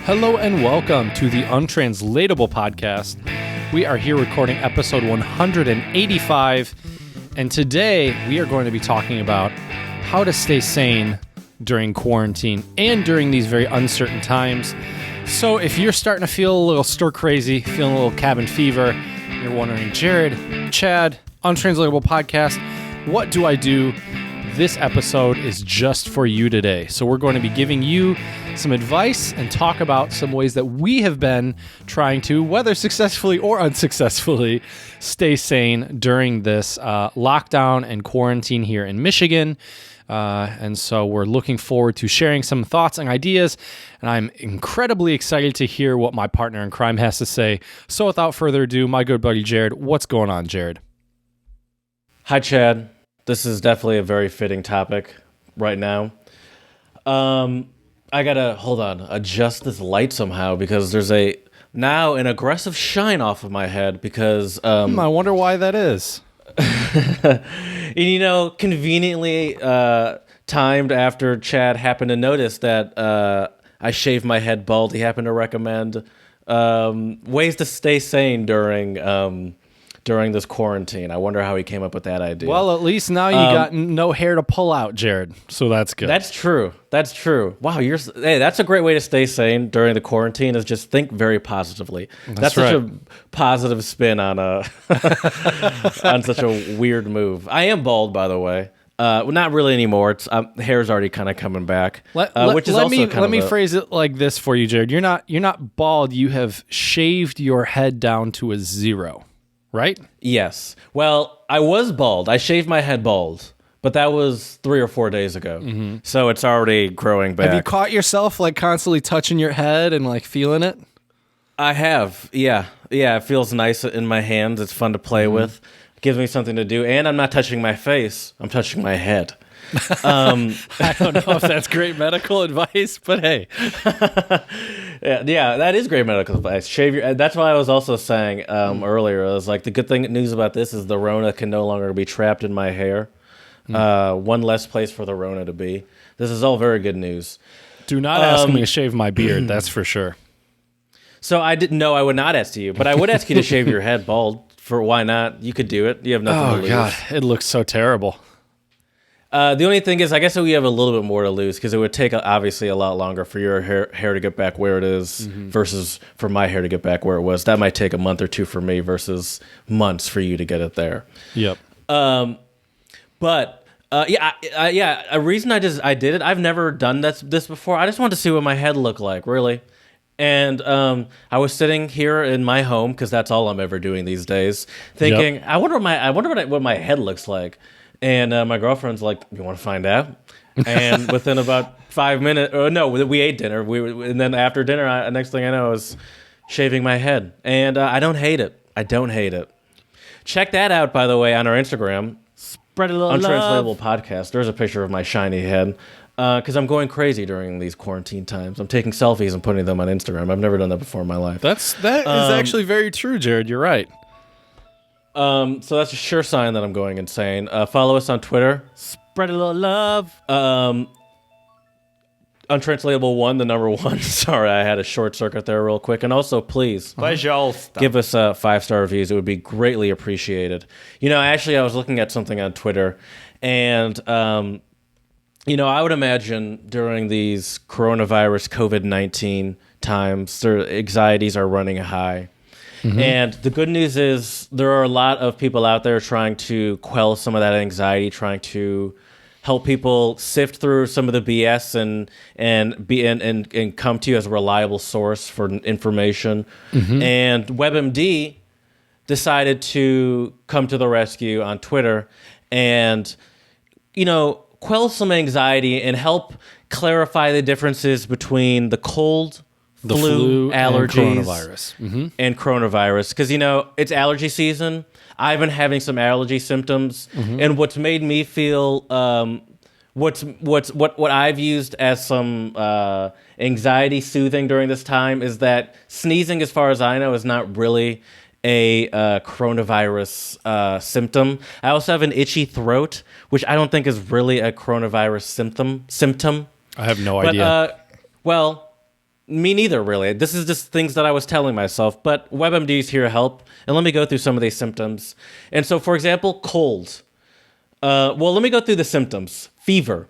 Hello and welcome to the Untranslatable Podcast. We are here recording episode 185, and today we are going to be talking about how to stay sane during quarantine and during these very uncertain times. So if you're starting to feel a little stir crazy, feeling a little cabin fever, you're wondering, Jared, Chad, Untranslatable Podcast, what do I do? This episode is just for you today. So we're going to be giving you some advice and talk about some ways that we have been trying to, whether successfully or unsuccessfully, stay sane during this lockdown and quarantine here in Michigan. And so we're looking forward to sharing some thoughts and ideas, and I'm incredibly excited to hear what my partner in crime has to say. So without further ado, my good buddy Jared, what's going on, Jared? Hi, Chad. This is definitely a very fitting topic right now. I gotta, adjust this light somehow because there's now an aggressive shine off of my head because... I wonder why that is. Conveniently timed after Chad happened to notice that I shaved my head bald, he happened to recommend ways to stay sane during this quarantine. I wonder how he came up with that idea. Well, at least now you got no hair to pull out, Jared. So that's good. That's true. Wow, that's a great way to stay sane during the quarantine. Is just think very positively. That's right. Such a positive spin on on such a weird move. I am bald, by the way. Well, not really anymore. It's hair's already kind of coming back. Let me phrase it like this for you, Jared. You're not bald. You have shaved your head down to a 0. Right? Yes. Well, I was bald. I shaved my head bald, but that was 3 or 4 days ago. Mm-hmm. So it's already growing back. Have you caught yourself like constantly touching your head and like feeling it? I have. Yeah. It feels nice in my hands. It's fun to play with. It gives me something to do. And I'm not touching my face. I'm touching my head. I don't know if that's great medical advice, but hey. Yeah, that is great medical advice. Shave your. That's why I was also saying earlier. I was like, the good news about this is the Rona can no longer be trapped in my hair. One less place for the Rona to be. This is all very good news. Do not ask me to shave my beard. That's for sure. So I didn't know I would not ask you, but I would ask you to shave your head bald. For why not? You could do it. You have nothing to lose. Oh God, it looks so terrible. The only thing is, I guess we have a little bit more to lose because it would take obviously a lot longer for your hair to get back where it is versus for my hair to get back where it was. That might take a month or two for me versus months for you to get it there. Yep. A reason I did it. I've never done this before. I just wanted to see what my head looked like, really. And I was sitting here in my home because that's all I'm ever doing these days, thinking, yep. I wonder what my head looks like. And my girlfriend's like, "You want to find out?" And within about 5 minutes, we ate dinner. And then after dinner, next thing I know, I was shaving my head, and I don't hate it. Check that out, by the way, on our Instagram. Spread a little Untranslatable love. Podcast. There's a picture of my shiny head because I'm going crazy during these quarantine times. I'm taking selfies and putting them on Instagram. I've never done that before in my life. That is actually very true, Jared. You're right. So that's a sure sign that I'm going insane. Follow us on Twitter. Spread a little love. Untranslatable 1, the number 1. Sorry, I had a short circuit there real quick. And also, please give us 5-star reviews. It would be greatly appreciated. I was looking at something on Twitter, and I would imagine during these coronavirus COVID-19 times, their anxieties are running high. Mm-hmm. And the good news is there are a lot of people out there trying to quell some of that anxiety, trying to help people sift through some of the BS and come to you as a reliable source for information. Mm-hmm. And WebMD decided to come to the rescue on Twitter and, quell some anxiety and help clarify the differences between the cold, the flu allergies, and coronavirus. Because, it's allergy season. I've been having some allergy symptoms. Mm-hmm. And what's made me feel, what I've used as some anxiety soothing during this time is that sneezing, as far as I know, is not really a coronavirus symptom. I also have an itchy throat, which I don't think is really a coronavirus symptom. I have no idea. Me neither, really. This is just things that I was telling myself, but WebMD is here to help. And let me go through some of these symptoms. And so, for example, cold. Well, let me go through the symptoms. Fever.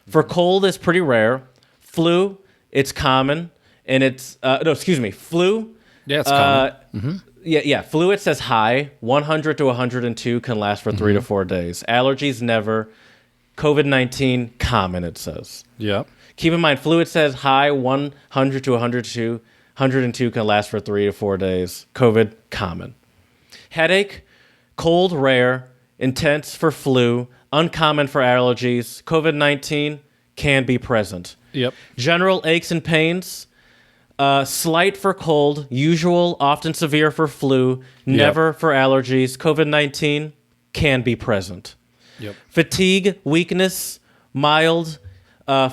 For cold, it's pretty rare. Flu, it's common. And it's, flu. Yeah, it's common. Yeah. Flu, it says high. 100 to 102 can last for 3 to 4 days. Allergies, never. COVID-19, common, it says. Yep. Keep in mind, flu, it says high, 100 to 102. 102 can last for 3 to 4 days. COVID, common. Headache, cold, rare. Intense for flu. Uncommon for allergies. COVID-19 can be present. Yep. General aches and pains. Slight for cold. Usual, often severe for flu. Never for allergies. COVID-19 can be present. Yep. Fatigue, weakness, mild.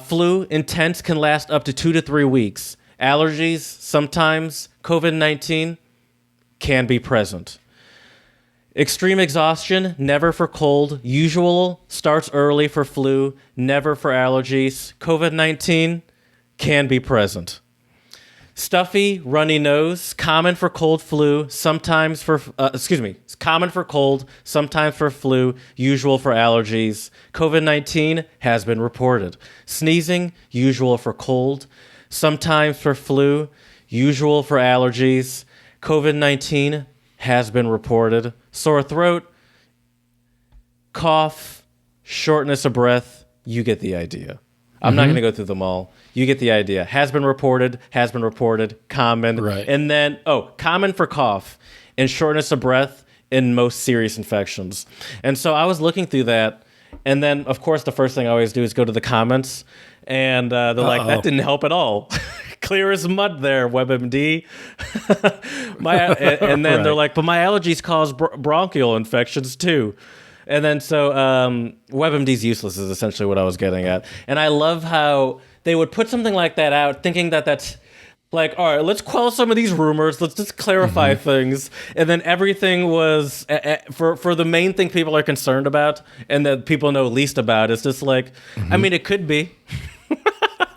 Flu, intense, can last up to 2 to 3 weeks. Allergies, sometimes. COVID-19 can be present. Extreme exhaustion, never for cold. Usual, starts early for flu. Never for allergies. COVID-19 can be present. Stuffy, runny nose, common for cold, flu, sometimes for, common for cold, sometimes for flu, usual for allergies. COVID-19 has been reported. Sneezing, usual for cold, sometimes for flu, usual for allergies. COVID-19 has been reported. Sore throat, cough, shortness of breath, you get the idea. I'm not going to go through them all. You get the idea. Has been reported, common. Right. And then, common for cough and shortness of breath in most serious infections. And so I was looking through that. And then, of course, the first thing I always do is go to the comments. And they're like, that didn't help at all. Clear as mud there, WebMD. And then they're like, but my allergies cause bronchial infections too. And then so WebMD's useless is essentially what I was getting at. And I love how they would put something like that out thinking that that's like, all right, let's quell some of these rumors. Let's just clarify things. And then everything was, for the main thing people are concerned about and that people know least about, it's just like, I mean, it could be.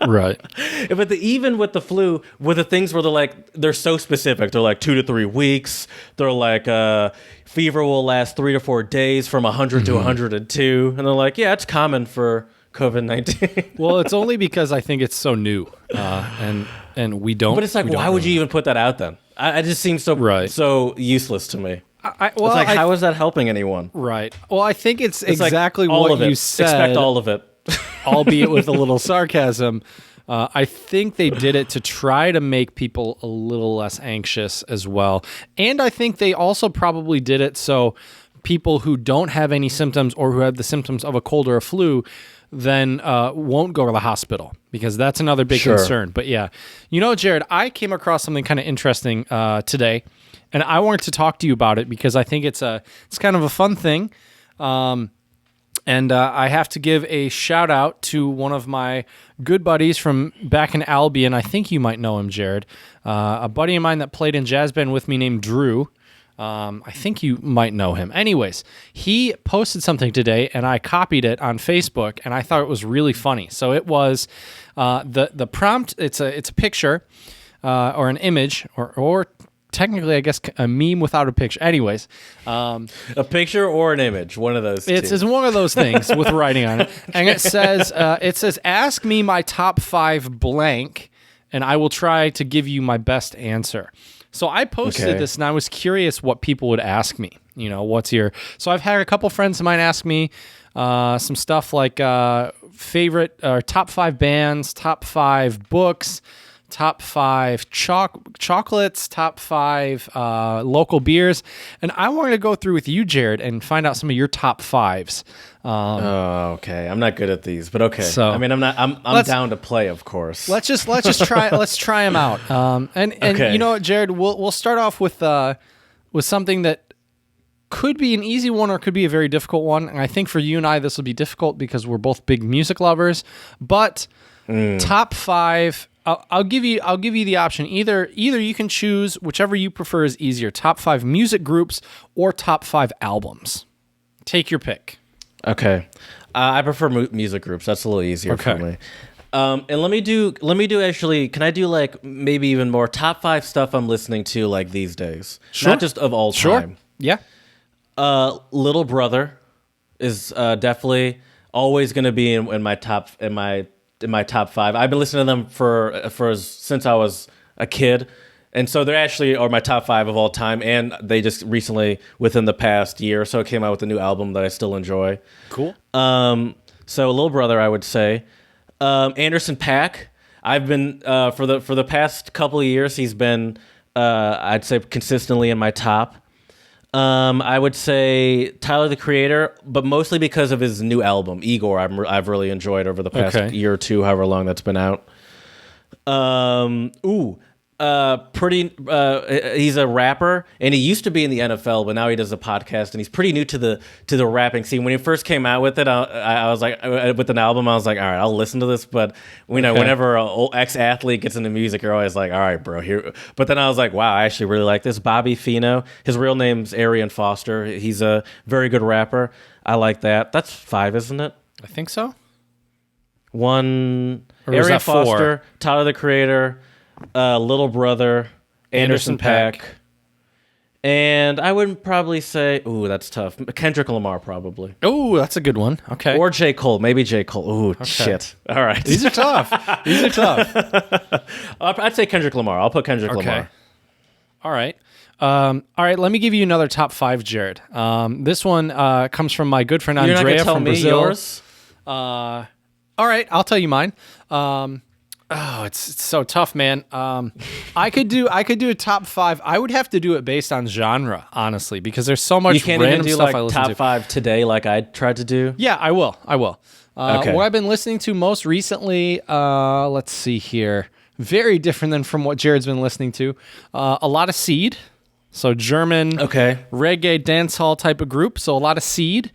Right. But even with the flu, with the things where they're so specific. They're like 2 to 3 weeks. They're like, fever will last 3 to 4 days from 100 to 102. And they're like, yeah, it's common for COVID-19. Well, it's only because I think it's so new, and we don't. But it's like, why would you even put that out then? I just seems so useless to me. It's like, how is that helping anyone? Right. Well, I think it's exactly like what you said. Expect all of it. Albeit with a little sarcasm. I think they did it to try to make people a little less anxious as well. And I think they also probably did it so people who don't have any symptoms or who have the symptoms of a cold or a flu then won't go to the hospital, because that's another big concern. But yeah, Jared, I came across something kind of interesting today, and I wanted to talk to you about it because I think it's kind of a fun thing. And I have to give a shout out to one of my good buddies from back in Albion. I think you might know him, Jared. A buddy of mine that played in jazz band with me named Drew. I think you might know him. Anyways, he posted something today, and I copied it on Facebook, and I thought it was really funny. So it was the prompt. It's a picture or an image or technically, I guess, a meme without a picture. Anyways. A picture or an image, one of those two. It's one of those things with writing on it. And it says, ask me my top 5 blank, and I will try to give you my best answer. So I posted this, and I was curious what people would ask me. What's your... So I've had a couple friends of mine ask me some stuff like favorite or top 5 bands, top 5 books, top 5 chocolates, top 5 local beers. And I wanted to go through with you, Jared, and find out some of your top 5s. Okay. I'm not good at these, but okay. So, I mean, I'm down to play, of course. Let's just try. Let's try them out. And okay. You know what, Jared? We'll start off with something that could be an easy one or could be a very difficult one. And I think for you and I, this will be difficult because we're both big music lovers. But top 5. I'll give you the option. Either you can choose whichever you prefer is easier. Top 5 music groups or top 5 albums. Take your pick. Okay. I prefer music groups. That's a little easier for me. And let me do actually, can I do like maybe even more top 5 stuff I'm listening to like these days? Sure. Not just of all time. Yeah. Little Brother is definitely always going to be in my top top 5. I've been listening to them since I was a kid. And so they actually are my top 5 of all time, and they just recently, within the past year or so, came out with a new album that I still enjoy. Cool. So Little Brother, I would say. Anderson .Paak. I've been for the past couple of years. He's been I'd say consistently in my top. I would say Tyler the Creator, but mostly because of his new album Igor. I've really enjoyed over the past year or two, however long that's been out. He's a rapper, and he used to be in the NFL, but now he does a podcast, and he's pretty new to the rapping scene. When he first came out with it, I was like, with an album, I was like, all right, I'll listen to this. But whenever an ex-athlete gets into music, you're always like, all right, bro, here. But then I was like, wow, I actually really like this. Bobby Fino, his real name's Arian Foster. He's a very good rapper. I like that. That's 5, isn't it? I think so. 1, Or was Arian that 4? Foster, Tyler the Creator, Little Brother, Anderson .Paak. And I would probably say, ooh, that's tough. Kendrick Lamar, probably. Oh, that's a good one. Okay. Or J. Cole. Maybe J. Cole. Ooh, shit. All right. These are tough. I'd say Kendrick Lamar. I'll put Kendrick Lamar. All right. Let me give you another top 5, Jared. This one comes from my good friend Andrea You're not gonna tell from me Brazil. Yours? All right, I'll tell you mine. It's so tough, man. I could do a top 5. I would have to do it based on genre, honestly, because there's so much You can't random even do stuff like I listen top to. 5 today, like I tried to do. Yeah, I will. Okay. What I've been listening to most recently, let's see here. Very different than from what Jared's been listening to. A lot of Seed, so German reggae dancehall type of group. So a lot of Seed.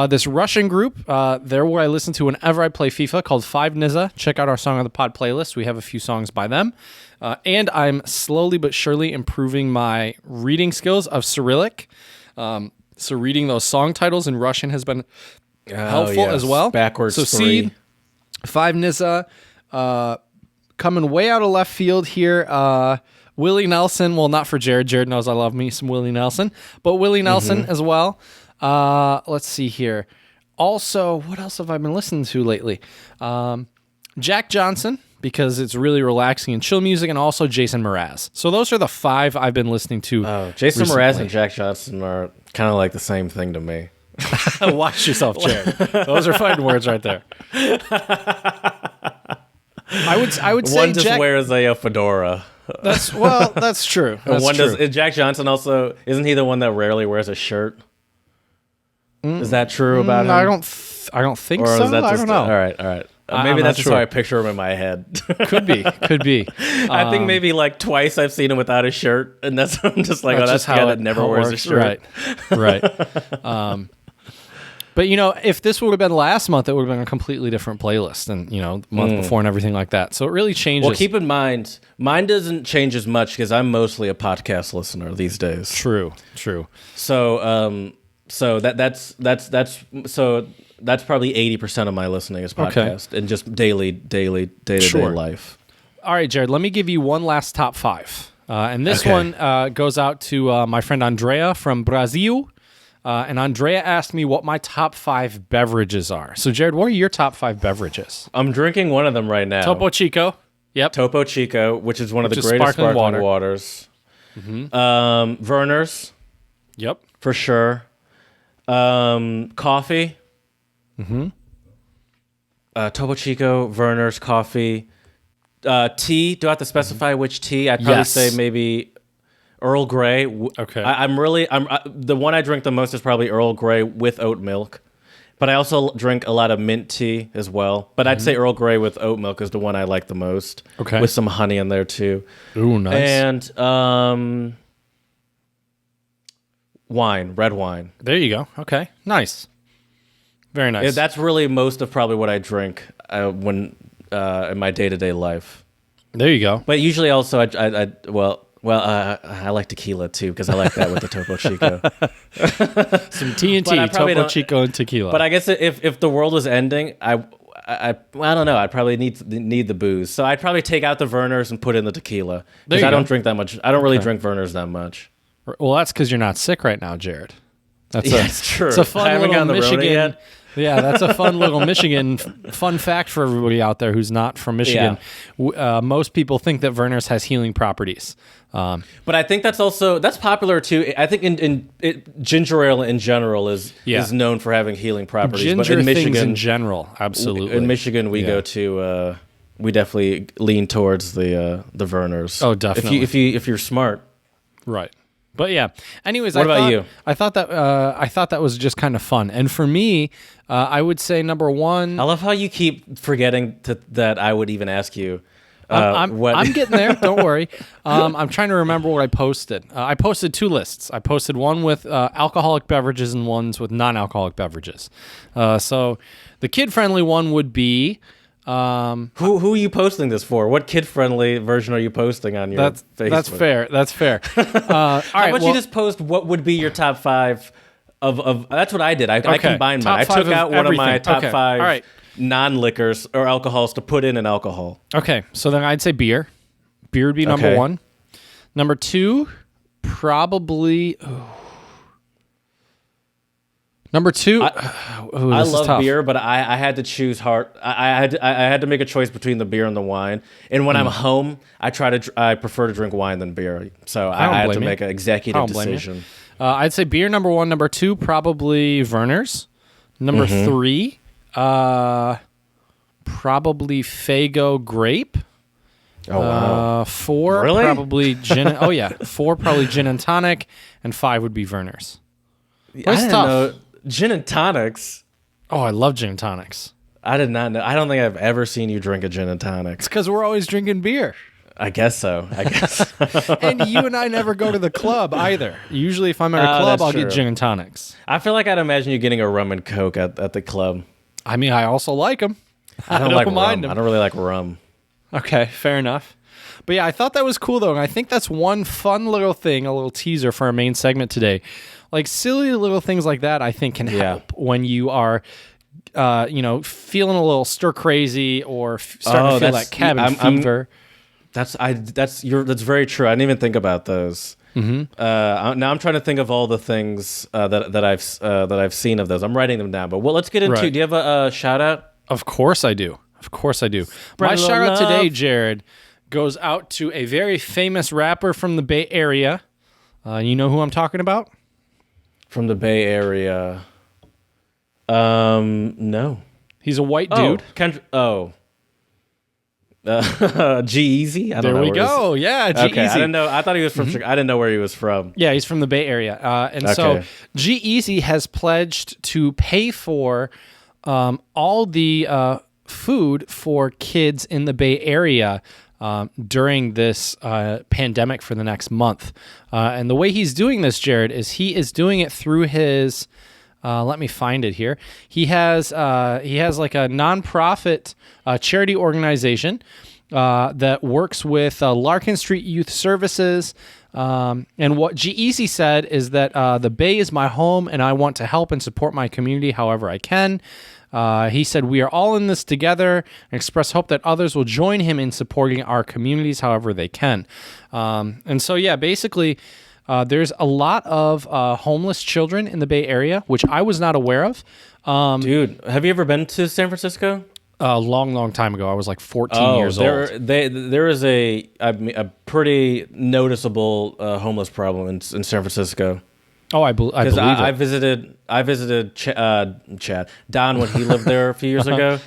This Russian group, they're what I listen to whenever I play FIFA, called Five Nizza. Check out our Song on the Pod playlist. We have a few songs by them. And I'm slowly but surely improving my reading skills of Cyrillic. So reading those song titles in Russian has been helpful as well. Backwards so 3. Seed, Five Nizza, coming way out of left field here. Willie Nelson, well, not for Jared. Jared knows I love me some Willie Nelson, but Willie Nelson as well. Let's see here. Also, what else have I been listening to lately? Jack Johnson, because it's really relaxing and chill music, and also Jason Mraz. So those are the 5 I've been listening to. Oh, Jason recently. Mraz and Jack Johnson are kind of like the same thing to me. Watch yourself, Jared. Those are fighting words right there. I would say one just wears a fedora. That's true. That's one true. does. Jack Johnson also, isn't he the one that rarely wears a shirt? Is that true about him? I don't think so. I don't know. All right. Maybe that's just how I picture him in my head. Could be. I think maybe like twice I've seen him without a shirt, and that's I'm just like, that's the guy that never wears a shirt. Right. But if this would have been last month, it would have been a completely different playlist, and the month before and everything like that. So it really changes. Well, keep in mind, mine doesn't change as much because I'm mostly a podcast listener these days. True. So that's probably 80% of my listening is podcast and just day-to-day life. All right, Jared, let me give you one last top 5. And this one goes out to my friend Andrea from Brazil. And Andrea asked me what my top 5 beverages are. So, Jared, what are your top 5 beverages? I'm drinking one of them right now. Topo Chico. Yep. Topo Chico, which is one of the greatest sparkling waters. Mm-hmm. Werner's. Yep. For sure. Coffee. Mm-hmm. Topo Chico, Werner's, coffee. Tea. Do I have to specify which tea? I'd probably say maybe Earl Grey. Okay. I'm the one I drink the most is probably Earl Grey with oat milk. But I also drink a lot of mint tea as well. But I'd say Earl Grey with oat milk is the one I like the most. Okay. With some honey in there too. Ooh, nice. And wine, red wine. There you go. Okay. Nice. Very nice. Yeah, that's really most of probably what I drink when in my day-to-day life. There you go. But usually also I like tequila too because I like that with the Topo Chico. Some T&T, Topo Chico, and tequila. But I guess if the world was ending, I don't know. I'd probably need the booze. So I'd probably take out the Vernors and put in the tequila. There Because you I go. don't drink that much. I don't really drink Vernors that much. Well, that's because you're not sick right now, Jared. That's true. It's a fun I haven't little gotten the Rona Michigan. yet. Yeah, that's a fun little Michigan fun fact for everybody out there who's not from Michigan. Most people think that Vernors has healing properties. But I think that's popular too. I think ginger ale in general is known for having healing properties. Ginger but in Michigan, things in general, absolutely. In Michigan, we go to we definitely lean towards the Vernors. Oh, definitely. If you're smart, right. But yeah. Anyways, what about you? I thought that was just kind of fun, and for me, I would say number one. I love how you keep forgetting that I would even ask you. I'm getting there. Don't worry. I'm trying to remember what I posted. I posted 2 lists. I posted one with alcoholic beverages and ones with non-alcoholic beverages. So the kid-friendly one would be. Who are you posting this for? What kid-friendly version are you posting on your Facebook? That's fair. All How about you just post what would be your top 5 of that's what I did. I combined mine. I took out one of my top 5 All right. non-liquors or alcohols to put in an alcohol. Okay, so then I'd say beer. Beer would be number 1. Number 2, probably. Number 2. I love beer, but I had to choose hard. I had to make a choice between the beer and the wine. And when I'm home, I prefer to drink wine than beer. So I had to make an executive decision. I'd say beer number 1. Number 2, probably Vernors. Number 3, probably Faygo Grape. Oh wow. 4, really? Probably gin. 4 probably gin and tonic, and 5 would be Vernors. I didn't know gin and tonics. Oh, I love gin and tonics. I did not know. I don't think I've ever seen you drink a gin and tonic. It's because we're always drinking beer. I guess so. And you and I never go to the club either. Usually, if I'm at a club, I'll get gin and tonics. I feel like I'd imagine you getting a rum and coke at the club. I mean, I also like them. I don't like mind rum. I don't really like rum. Okay, fair enough. But yeah, I thought that was cool though, and I think that's one fun little thing, a little teaser for our main segment today. Like silly little things like that, I think can help when you are, feeling a little stir crazy or starting to feel that cabin fever. That's very true. I didn't even think about those. Mm-hmm. Now I'm trying to think of all the things that I've seen of those. I'm writing them down. But let's get into. Right. Do you have a shout out? Of course I do. My shout out today, Jared, goes out to a very famous rapper from the Bay Area. You know who I'm talking about? From the Bay Area. No. He's a white dude. G-Eazy? I don't know. There we go. Yeah, G-Eazy. Okay, I didn't know. I thought he was from Chicago. I didn't know where he was from. Yeah, he's from the Bay Area. So G-Eazy has pledged to pay for all the food for kids in the Bay Area during this pandemic for the next month. And the way he's doing this, Jared, is he is doing it through his... let me find it here. He has like a nonprofit charity organization that works with Larkin Street Youth Services. And what G-Eazy said is that the Bay is my home and I want to help and support my community however I can. He said, we are all in this together and express hope that others will join him in supporting our communities however they can. And so, yeah, basically... there's a lot of homeless children in the Bay Area, which I was not aware of. Dude, have you ever been to San Francisco? A long time ago. I was like 14 years old. There is a pretty noticeable homeless problem in San Francisco. Oh, I believe it. I visited Chad Don when he lived there a few years ago,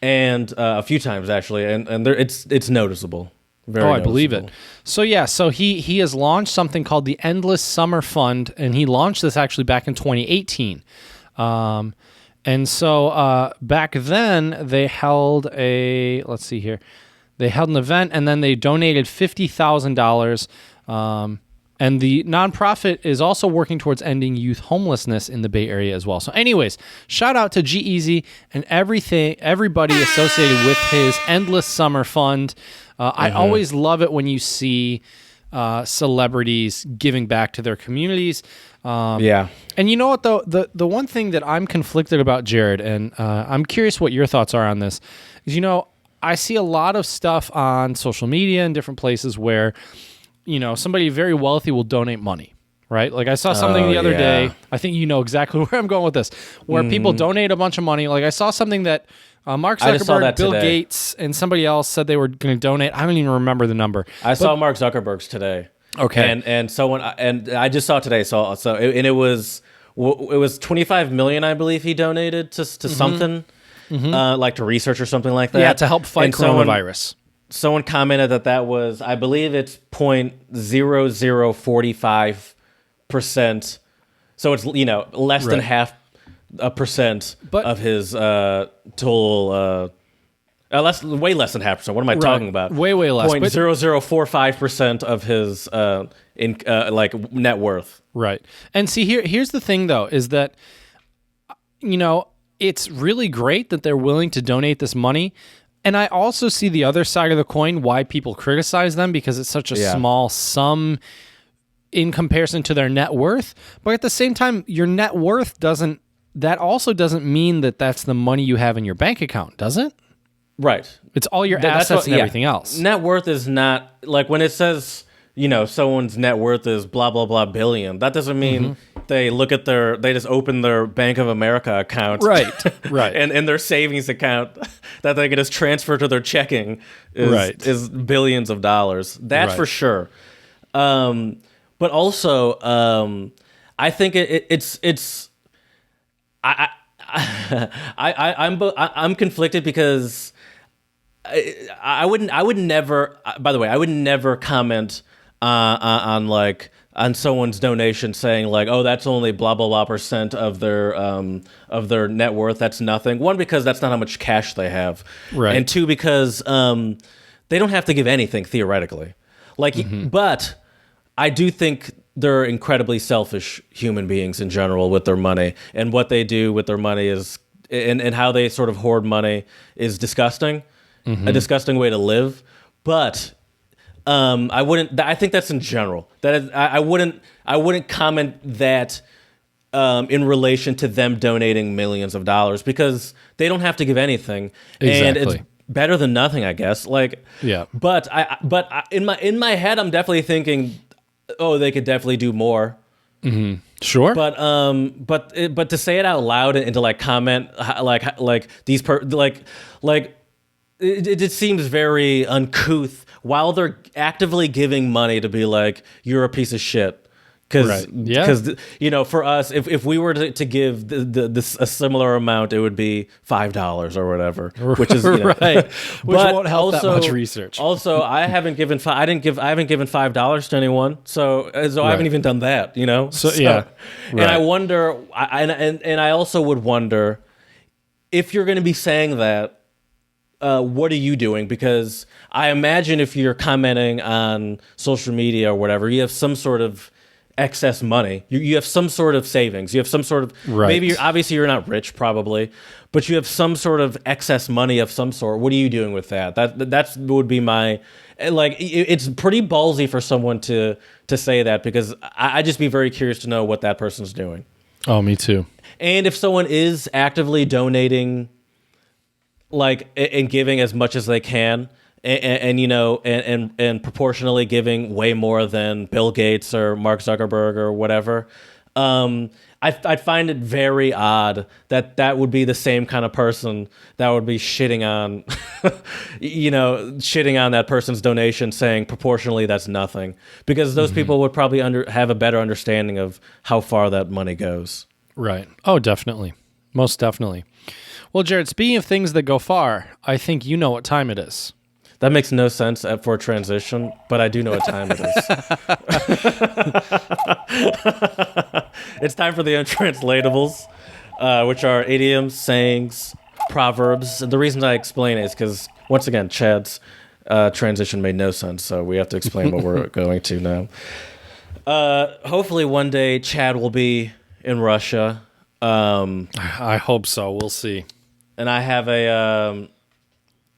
and a few times actually, and there it's noticeable. I believe it. So he has launched something called the Endless Summer Fund, and he launched this actually back in 2018. And so back then they held an event, and then they donated $50,000. And the nonprofit is also working towards ending youth homelessness in the Bay Area as well. So anyways, shout out to G-Eazy and everybody associated with his Endless Summer Fund. I always love it when you see celebrities giving back to their communities. Yeah. And you know what, though? The one thing that I'm conflicted about, Jared, and I'm curious what your thoughts are on this, is, I see a lot of stuff on social media and different places where, somebody very wealthy will donate money, right? Like I saw something the other day. I think you know exactly where I'm going with this, where people donate a bunch of money. Like I saw something that Mark Zuckerberg, Bill Gates, and somebody else said they were going to donate. I don't even remember the number. I saw Mark Zuckerberg's today. Okay, and someone, and I just saw it today. It was 25 million, I believe, he donated to something, like to research or something like that. Yeah, to help fight coronavirus. Someone commented that was, I believe it's 0.0045%. So it's less than half a percent of his total. Way less than 0.5%. What am I talking about? Way less. 0.0045% of his net worth. Right. And see, here's the thing, though, is that it's really great that they're willing to donate this money. And I also see the other side of the coin, why people criticize them, because it's such a small sum in comparison to their net worth. But at the same time, your net worth doesn't mean that that's the money you have in your bank account, does it? Right. It's all your assets and everything else. Net worth is not, like when it says, someone's net worth is blah, blah, blah billion. That doesn't mean they just open their Bank of America account. Right. and their savings account that they can just transfer to their checking is billions of dollars. That's for sure. But also, I think I'm conflicted because I would never comment on someone's donation saying like, oh, that's only blah blah blah percent of their net worth. That's nothing. One, because that's not how much cash they have, right? And two, because they don't have to give anything theoretically. But I do think they're incredibly selfish human beings in general with their money, and what they do with their money is, and how they sort of hoard money is disgusting, a disgusting way to live. But I think that's in general. That is, I wouldn't comment that in relation to them donating millions of dollars, because they don't have to give anything, and it's better than nothing, I guess. But in my head, I'm definitely thinking, oh, they could definitely do more. Sure. But to say it out loud and to comment it seems very uncouth while they're actively giving money to be like, you're a piece of shit. Because for us, if we were to give this a similar amount, it would be $5 or whatever, which is right, which won't help that much research. Also, I haven't given $5 to anyone, so I haven't even done that. And I wonder, and I also would wonder, if you're going to be saying that, what are you doing? Because I imagine if you're commenting on social media or whatever, you have some sort of excess money. You have some sort of savings. You have some sort of, maybe obviously you're not rich probably, but you have some sort of excess money of some sort. What are you doing with that? That would be my, it's pretty ballsy for someone to say that, because I'd just be very curious to know what that person's doing. Oh, me too. And if someone is actively donating, and giving as much as they can, and proportionally giving way more than Bill Gates or Mark Zuckerberg or whatever, I'd find it very odd that would be the same kind of person that would be shitting on, shitting on that person's donation, saying proportionally that's nothing, because those people would probably have a better understanding of how far that money goes. Right. Oh, definitely. Most definitely. Well, Jared, speaking of things that go far, I think you know what time it is. That makes no sense for a transition, but I do know what time it is. It's time for the untranslatables, which are idioms, sayings, proverbs. And the reason I explain it is because, once again, Chad's transition made no sense, so we have to explain what we're going to now. Hopefully one day Chad will be in Russia. I hope so. We'll see. And I have a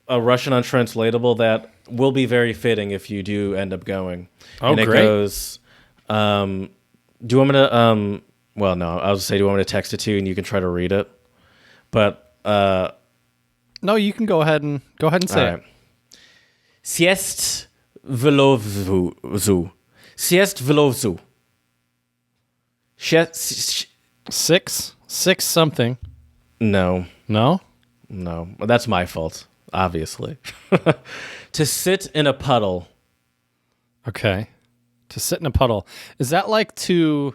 Russian untranslatable that will be very fitting if you do end up going. Oh, and it great. goes, do you want me to, well, no, I was going to say, do you want me to text it to you and you can try to read it? But, No, you can go ahead and say it. Siest vlovzu. Siest vlovzu. Six something. No. No? No. Well, that's my fault, obviously. To sit in a puddle. Okay. To sit in a puddle. Is that like to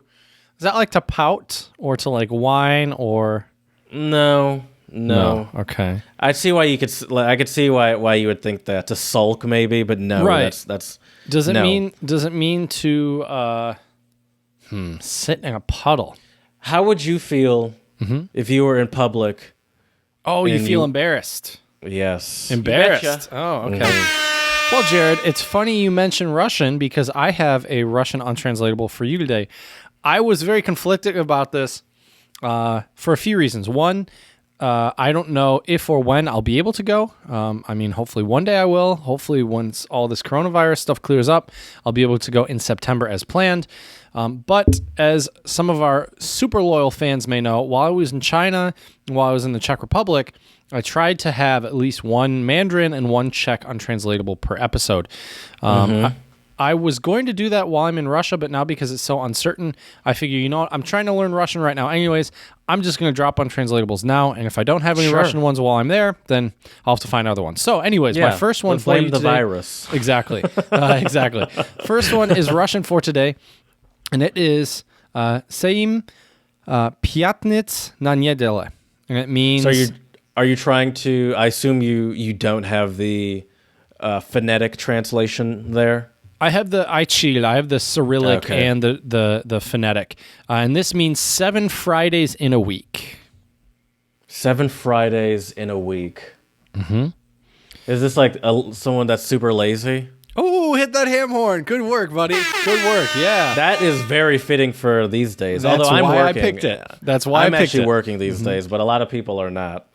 pout or to like whine or? No. Okay. I see why you could. I could see why you would think that, to sulk maybe, but no. Right. That's. Does it no. mean to sit in a puddle? How would you feel if you were in public? Oh, you feel embarrassed. Yes. Embarrassed. Oh, okay. Well, Jared, it's funny you mentioned Russian because I have a Russian untranslatable for you today. I was very conflicted about this for a few reasons. One, I don't know if or when I'll be able to go. I mean, hopefully one day I will. Hopefully once all this coronavirus stuff clears up, I'll be able to go in September as planned. But as some of our super loyal fans may know, while I was in China, while I was in the Czech Republic, I tried to have at least one Mandarin and one Czech untranslatable per episode. I was going to do that while I'm in Russia, but now because it's so uncertain, I figure, you know what, I'm trying to learn Russian right now anyways. I'm just going to drop untranslatables now, and if I don't have any Russian ones while I'm there, then I'll have to find other ones. So anyways, my first one for you blame the today, virus. Exactly. Exactly. First one is Russian for today, and it is Seim Piatnits na Nedele. And it means... So are you trying to... I assume you don't have the phonetic translation there? I have the Aichil, I have the Cyrillic Okay. and the phonetic. And this means 7 Fridays in a week. 7 Fridays in a week. Mm-hmm. Is this like someone that's super lazy? Oh, hit that ham horn. Good work, buddy. Good work. Yeah. That is very fitting for these days. That's Although I'm why working. I picked it. That's why I'm I picked actually it. working these days, but a lot of people are not.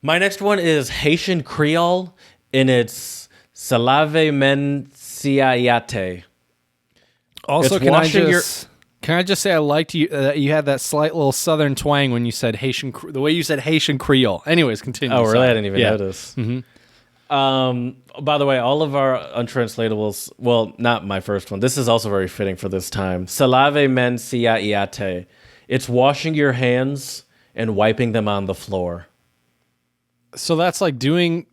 My next one is Haitian Creole, and it's Salave Men Siayate. Also, It's can I just say I liked you that you had that slight little southern twang when you said the way you said Haitian Creole. Anyways, continue. Oh, really? Sorry. I didn't even notice. By the way, all of our untranslatables, well, not my first one. This is also very fitting for this time. Salave Men Siayate. It's washing your hands and wiping them on the floor. So that's like doing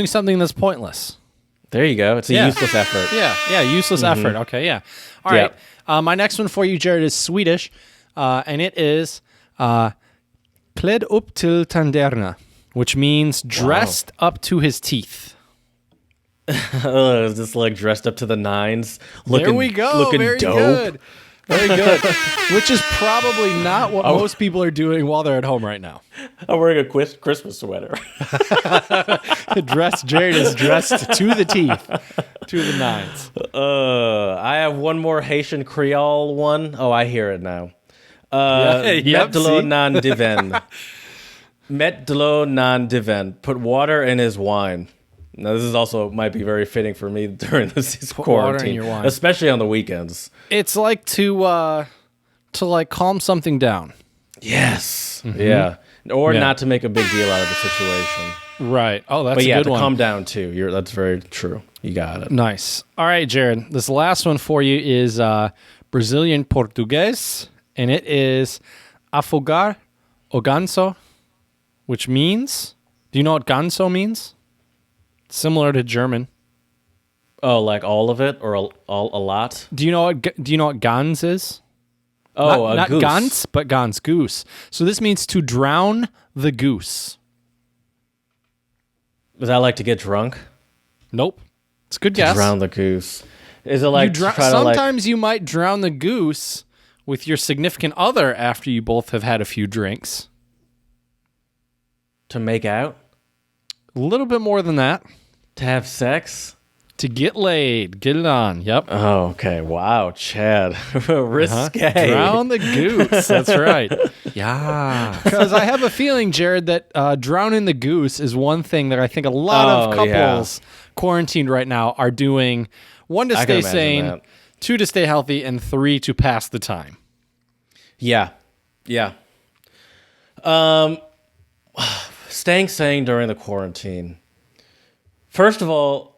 something that's pointless. There you go. It's a useless effort. Yeah, useless effort. Okay, yeah. All right. My next one for you, Jared, is Swedish, and it is klädd upp till tänderna, which means dressed up to his teeth. Is this like dressed up to the nines? There we go. Looking Very dope. good. Very good. Which is probably not what most people are doing while they're at home right now. I'm wearing a Christmas sweater. Jared is dressed to the teeth, to the nines. I have one more Haitian Creole one. Oh, I hear it now. Yep, Met de l'eau see? nan divin. Met de l'eau nan divin. Put water in his wine. Now, this is also might be very fitting for me during this quarantine, water in your wine. especially on the weekends. It's like to calm something down. Yes. Yeah. Or not to make a big deal out of the situation. Right. Oh, that's But yeah, a good to one. calm down too. That's very true. You got it. Nice. All right, Jared. This last one for you is Brazilian Portuguese, and it is afogar o ganso, which means, do you know what ganso means? Similar to German. Oh, like all of it or a lot? Do you know what Gans is? Oh, not goose. Gans, but Gans, goose. So this means to drown the goose. Is that like to get drunk? Nope. It's a good guess. Drown the goose. Is it like to try to sometimes you might drown the goose with your significant other after you both have had a few drinks. to make out? A little bit more than that. To have sex? To get laid. Get it on. Yep. Oh, okay. Wow, Chad. Risque. Drown the goose. That's right. Yeah. Because I have a feeling, Jared, that drowning the goose is one thing that I think a lot of couples quarantined right now are doing. 1, to stay sane, that. 2, to stay healthy, and 3, to pass the time. Yeah. Staying sane during the quarantine. First of all,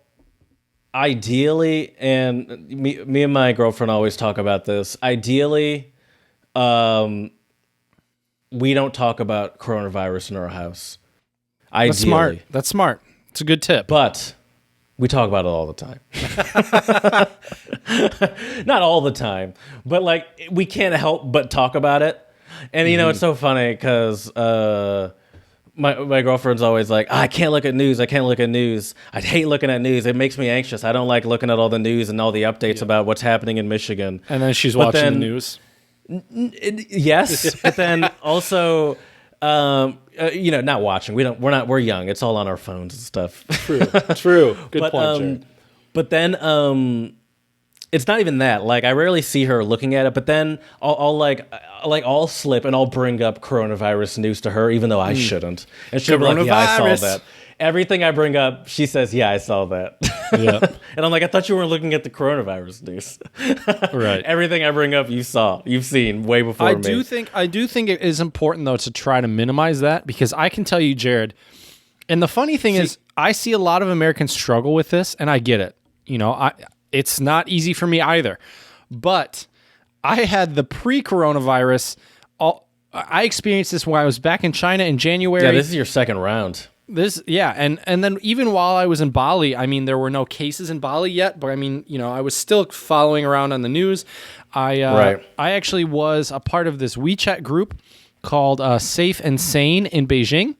ideally, and me and my girlfriend always talk about this, ideally, we don't talk about coronavirus in our house. Ideally. That's smart. It's a good tip. But we talk about it all the time. Not all the time, but like we can't help but talk about it. And you know, it's so funny because my girlfriend's always like, I can't look at news. I hate looking at news. It makes me anxious. I don't like looking at all the news and all the updates about what's happening in Michigan. And then she's watching the news. Yes, but then also, not watching. We're young. It's all on our phones and stuff. True. Good point, Jared. But then, it's not even that. Like, I rarely see her looking at it. But then I'll slip and I'll bring up coronavirus news to her, even though I shouldn't. And she'll be like, "Yeah, I saw that." Everything I bring up, she says, "Yeah, I saw that." Yeah. And I'm like, "I thought you weren't looking at the coronavirus news." Right. Everything I bring up, you've seen way before me. I do think it is important though to try to minimize that, because I can tell you, Jared, and the funny thing is I see a lot of Americans struggle with this, and I get it. You know, it's not easy for me either. But I had the pre-coronavirus. I experienced this when I was back in China in January. Yeah, this is your second round. And then even while I was in Bali, I mean, there were no cases in Bali yet, but I mean, you know, I was still following around on the news. I actually was a part of this WeChat group called Safe and Sane in Beijing.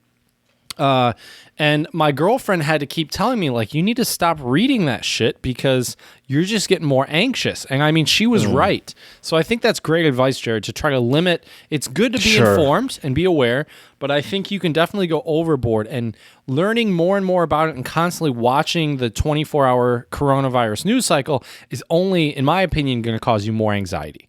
And my girlfriend had to keep telling me, like, you need to stop reading that shit because you're just getting more anxious. And I mean, she was right. So I think that's great advice, Jared, to try to limit. It's good to be informed and be aware, but I think you can definitely go overboard, and learning more and more about it and constantly watching the 24-hour coronavirus news cycle is only, in my opinion, going to cause you more anxiety.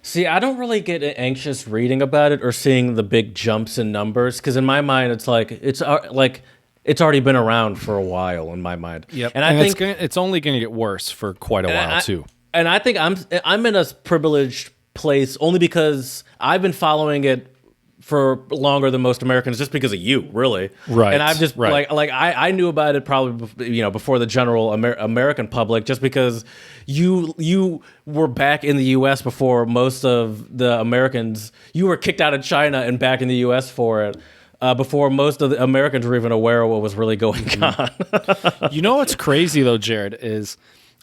See, I don't really get anxious reading about it or seeing the big jumps in numbers, because in my mind, it's like it's already been around for a while in my mind. Yep. And I think it's only going to get worse for quite a while too. And I think I'm in a privileged place only because I've been following it for longer than most Americans, just because of you, really. Right. And I've just I knew about it probably before the general American public, just because you were back in the U.S. before most of the Americans. You were kicked out of China and back in the U.S. for it. Before most of the Americans were even aware of what was really going on. You know what's crazy though, Jared, is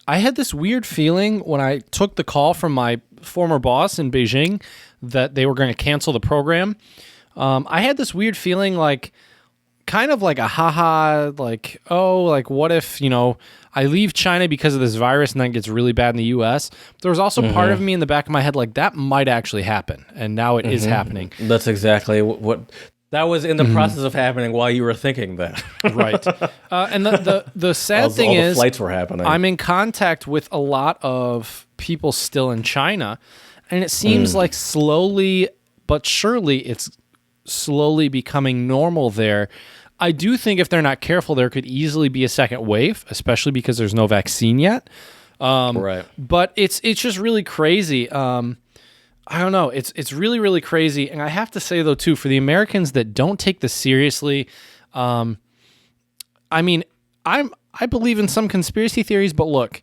I had this weird feeling when I took the call from my former boss in Beijing that they were going to cancel the program. I had this weird feeling, like kind of like a like, oh, like what if, I leave China because of this virus and then it gets really bad in the US. But there was also part of me in the back of my head, like that might actually happen. And now it is happening. That's exactly what that was in the process of happening while you were thinking that. Right. And the sad thing is, the flights were happening. I'm in contact with a lot of people still in China, and it seems like slowly but surely it's slowly becoming normal there. I do think if they're not careful, there could easily be a second wave, especially because there's no vaccine yet. Right. But it's just really crazy. I don't know. It's really, really crazy. And I have to say, though, too, for the Americans that don't take this seriously, I mean, I believe in some conspiracy theories, but look,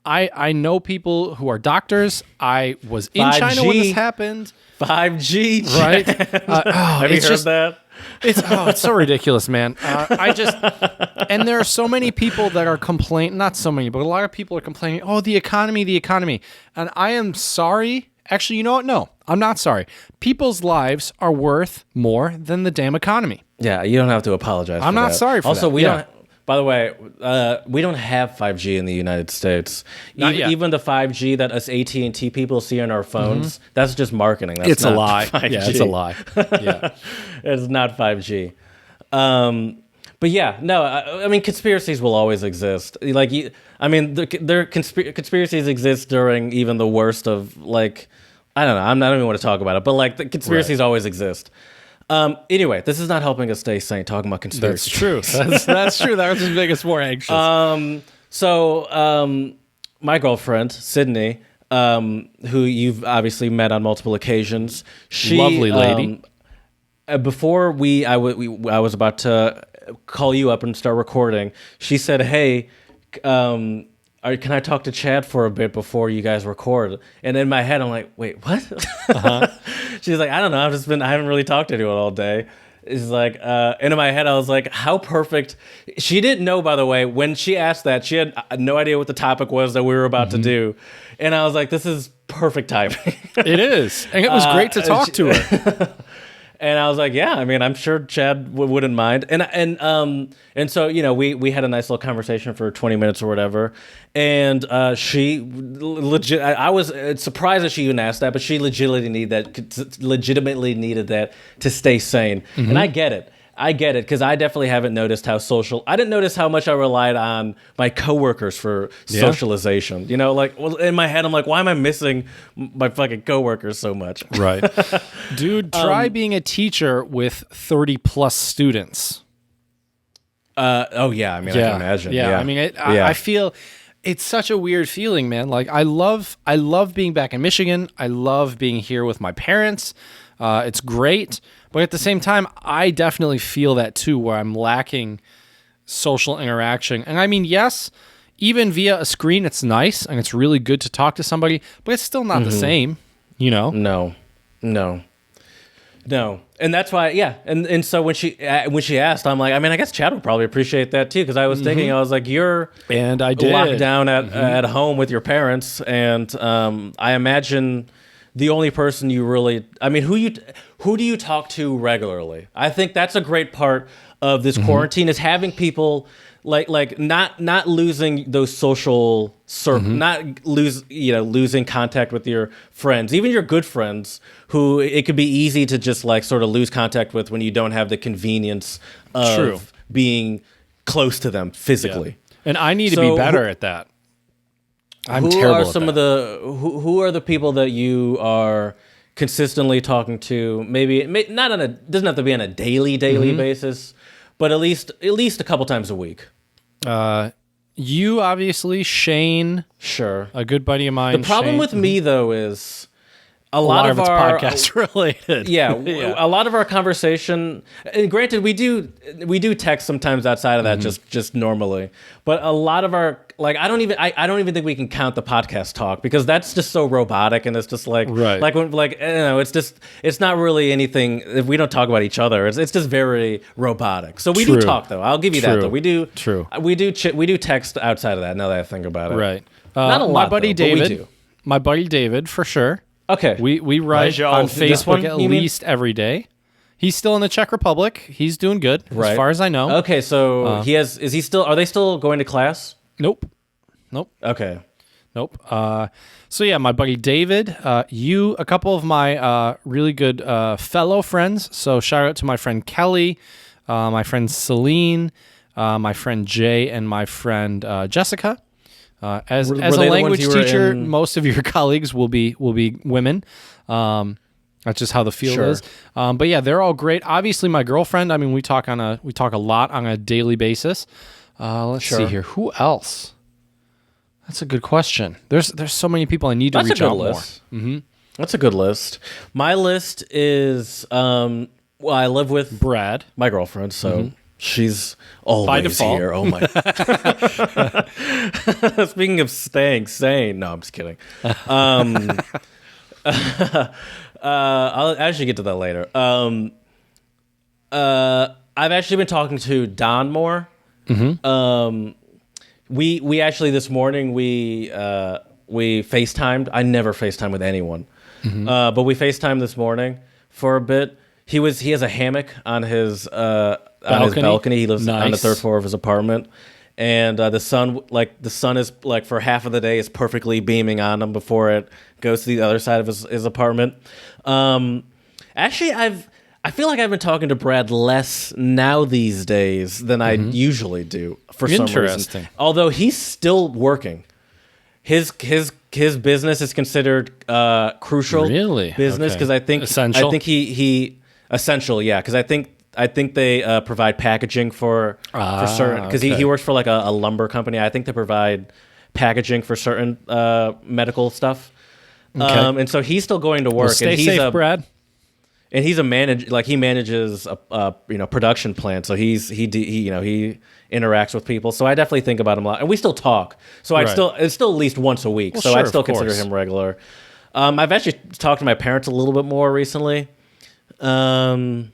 I know people who are doctors. I was in 5G. China when this happened. 5G. Right? Have you heard that? It's so ridiculous, man. And there are so many people that are complaining, not so many, but a lot of people are complaining, oh, the economy. And I am sorry. Actually, you know what? No, I'm not sorry. People's lives are worth more than the damn economy. Yeah, you don't have to apologize. I'm not sorry for that. Also, we don't. By the way, we don't have 5G in the United States. Even the 5G that us AT&T people see on our phones, that's just marketing. That's not 5G. Yeah, it's a lie. Yeah, it's not 5G. But yeah, no, I mean, conspiracies will always exist. Like, conspiracies exist during even the worst of, like, I don't know. I don't even want to talk about it, but like the conspiracies always exist. Anyway, this is not helping us stay sane. Talking about conspiracies. That's true. That's true. That was just making us more anxious. So, my girlfriend Sydney, who you've obviously met on multiple occasions, Lovely lady. Before I was about to call you up and start recording, she said, "Hey, can I talk to Chad for a bit before you guys record?" And in my head, I'm like, "Wait, what?" She's like, "I don't know. I haven't really talked to anyone all day." It's like, and in my head, I was like, "How perfect." She didn't know, by the way, when she asked that, she had no idea what the topic was that we were about to do. And I was like, "This is perfect timing." It is. And it was great to talk to her. And I was like, yeah, I mean, I'm sure Chad wouldn't mind. And so, you know, we had a nice little conversation for 20 minutes or whatever. And she legit, I was surprised that she even asked that, but she legitimately needed that to stay sane. And I get it. Because I definitely haven't noticed how I didn't notice how much I relied on my coworkers for socialization. You know, like, well, in my head, I'm like, why am I missing my fucking coworkers so much? Right. Dude, try being a teacher with 30 plus students. Oh yeah. I mean, I can imagine. Yeah. I mean, I feel it's such a weird feeling, man. Like I love being back in Michigan. I love being here with my parents. It's great. But at the same time, I definitely feel that too, where I'm lacking social interaction. And I mean, yes, even via a screen, it's nice and it's really good to talk to somebody, but it's still not the same, you know? No. And that's why, yeah. And so when she asked, I'm like, I mean, I guess Chad would probably appreciate that too, because I was thinking, I was like, you're locked down at home with your parents, and I imagine the only person you really, I mean, who do you talk to regularly? I think that's a great part of this quarantine, is having people like not losing those social not losing contact with your friends, even your good friends, who it could be easy to just like sort of lose contact with when you don't have the convenience of being close to them physically. Yeah. And I need to be better at that. I'm terrible at that. Who are the people that you are consistently talking to? Maybe not doesn't have to be on a daily basis, but at least a couple times a week. You obviously, Shane, sure, a good buddy of mine. The problem with me though is a lot of it's our podcast related. Yeah, a lot of our conversation. And granted, we do text sometimes outside of that, just normally. But a lot of our I don't even think we can count the podcast talk, because that's just so robotic, and it's just like it's not really anything. If we don't talk about each other, it's just very robotic. So we do talk though. I'll give you that though. We do. True. We do text outside of that. Now that I think about it, right? Not a lot. My buddy though, David. but we do. My buddy David, for sure. Okay. We write on Facebook at least every day. He's still in the Czech Republic. He's doing good, as far as I know. Okay, so are they still going to class? Nope. Okay. Nope. So yeah, my buddy David, a couple of my really good fellow friends. So shout out to my friend Kelly, my friend Celine, my friend Jay, and my friend Jessica. As a language teacher, most of your colleagues will be women. That's just how the field is. But yeah, they're all great. Obviously, my girlfriend. I mean, we talk a lot on a daily basis. Let's see here. Who else? That's a good question. There's so many people I need to reach out more. Mm-hmm. That's a good list. My list is I live with Brad, my girlfriend, so. She's always here. Oh my! Speaking of staying sane, no, I'm just kidding. I'll actually get to that later. I've actually been talking to Don more. We actually this morning we FaceTimed. I never FaceTime with anyone, but we FaceTimed this morning for a bit. He has a hammock on his balcony. He lives on the third floor of his apartment, and the sun is like for half of the day is perfectly beaming on him before it goes to the other side of his apartment. Actually, I feel like I've been talking to Brad less now these days than I usually do for some reason. Although he's still working. His business is considered crucial business because I think essential. I think he essential, yeah, because I think they provide packaging for certain, because he works for like a lumber company. I think they provide packaging for certain medical stuff. And so he's still going to work. Well, stay and he's safe, Brad. And he's he manages a production plant. So he interacts with people. So I definitely think about him a lot, and we still talk. So it's still at least once a week. Well, so I'd still consider him regular. I've actually talked to my parents a little bit more recently. That's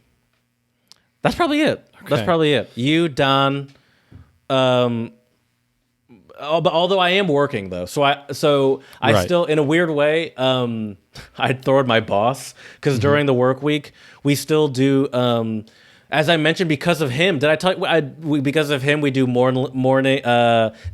probably it. Okay. That's probably it. You, Don. Although I am working though, so I still, in a weird way, I'd throw at my boss because during the work week we still do. As I mentioned, because of him, did I tell you? Because of him, we do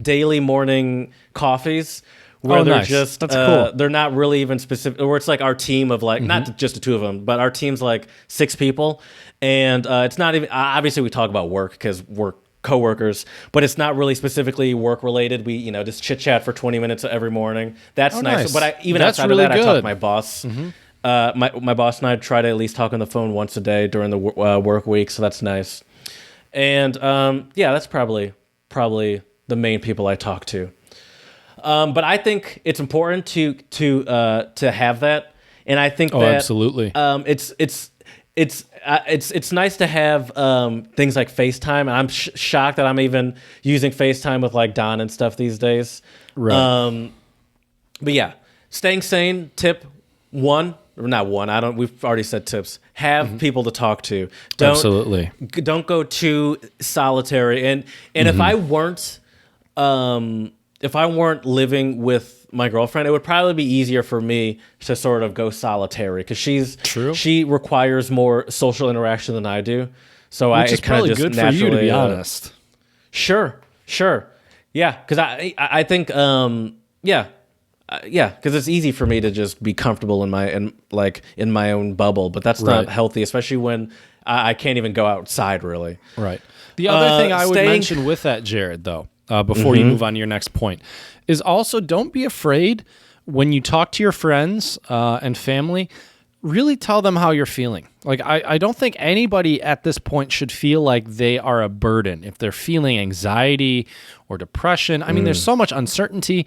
daily morning coffees. Where they're nice. Just that's cool. They're not really even specific. Where it's like our team of like not just the two of them, but our team's like 6 people, and it's not even. Obviously, we talk about work because we're coworkers, but it's not really specifically work related. We just chit chat for 20 minutes every morning. That's nice. But outside of that, I talk to my boss. My boss and I try to at least talk on the phone once a day during the work week, so that's nice. And that's probably the main people I talk to. But I think it's important to have that, and I think that absolutely. It's nice to have things like FaceTime, and I'm shocked that I'm even using FaceTime with like Don and stuff these days. Right. But yeah, staying sane. Tip 1, or not 1. We've already said tips. Have people to talk to. Absolutely. Don't go too solitary. And if I weren't living with my girlfriend, it would probably be easier for me to sort of go solitary because she requires more social interaction than I do. So Which is probably just good for you, to be honest. Sure, yeah, because I think because it's easy for me to just be comfortable in my own bubble, but that's not healthy, especially when I can't even go outside really. Right. The other thing I would mention with that, Jared, though, before you move on to your next point, is also don't be afraid when you talk to your friends and family, really tell them how you're feeling. Like, I don't think anybody at this point should feel like they are a burden. If they're feeling anxiety or depression, I mean, there's so much uncertainty.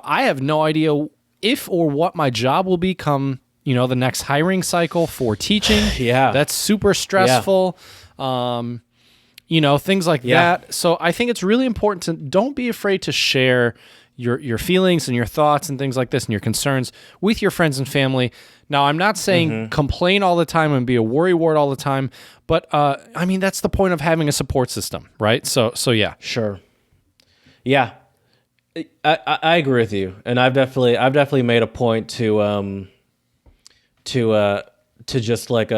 I have no idea if or what my job will become, the next hiring cycle for teaching. Yeah. That's super stressful. Yeah. Things like that. So I think it's really important to don't be afraid to share your feelings and your thoughts and things like this and your concerns with your friends and family. Now, I'm not saying complain all the time and be a worrywart all the time, but that's the point of having a support system, right? So yeah. Sure. Yeah. I agree with you, and I've definitely made a point to just like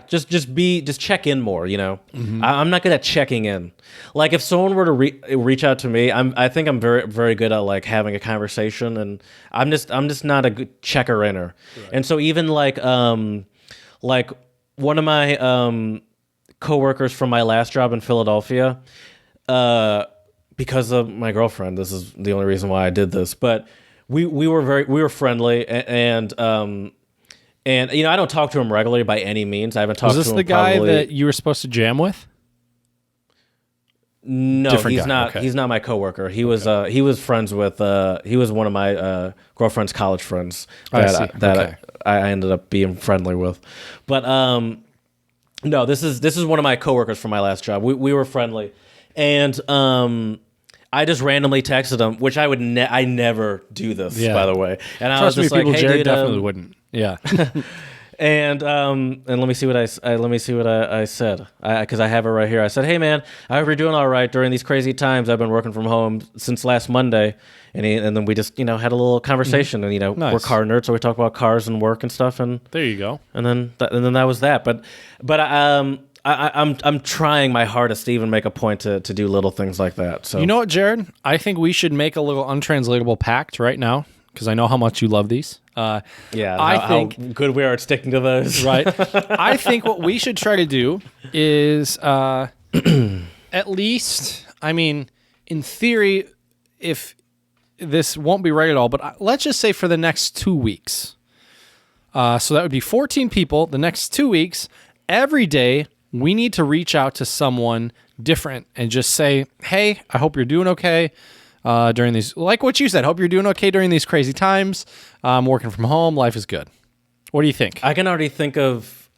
just check in more, I'm not good at checking in. Like if someone were to reach out to me, I think I'm very, very good at like having a conversation, and I'm just not a good checker-inner. Right. And so even like one of my coworkers from my last job in Philadelphia, because of my girlfriend, this is the only reason why I did this, but we were friendly, and I don't talk to him regularly by any means. I haven't talked to him. Was this the guy that you were supposed to jam with? No, he's not. Okay. He's not my coworker. He was friends with. He was one of my girlfriend's college friends that I ended up being friendly with. But no, this is one of my coworkers from my last job. We were friendly, and I just randomly texted him, which I never do this, by the way. And I was just like, "Hey, Jared dude, definitely wouldn't." Yeah. And let me see what I said, because I have it right here. I said, "Hey man, I hope you're doing all right during these crazy times. I've been working from home since last Monday," and then we just had a little conversation, and nice. We're car nerds, so we talk about cars and work and stuff. And there you go. And then that was that. But I'm trying my hardest to even make a point to do little things like that. So you know what, Jared? I think we should make a little untranslatable pact right now. because I know how much you love these. How good we are at sticking to those. Right. I think what we should try to do is at least, I mean, in theory, if this won't be right at all, but let's just say for the next 2 weeks. So that would be 14 people. The next 2 weeks, every day, we need to reach out to someone different and just say, hey, I hope you're doing okay during these, like what you said, hope you're doing okay during these crazy times. I'm working from home. Life is good. What do you think? I can already think of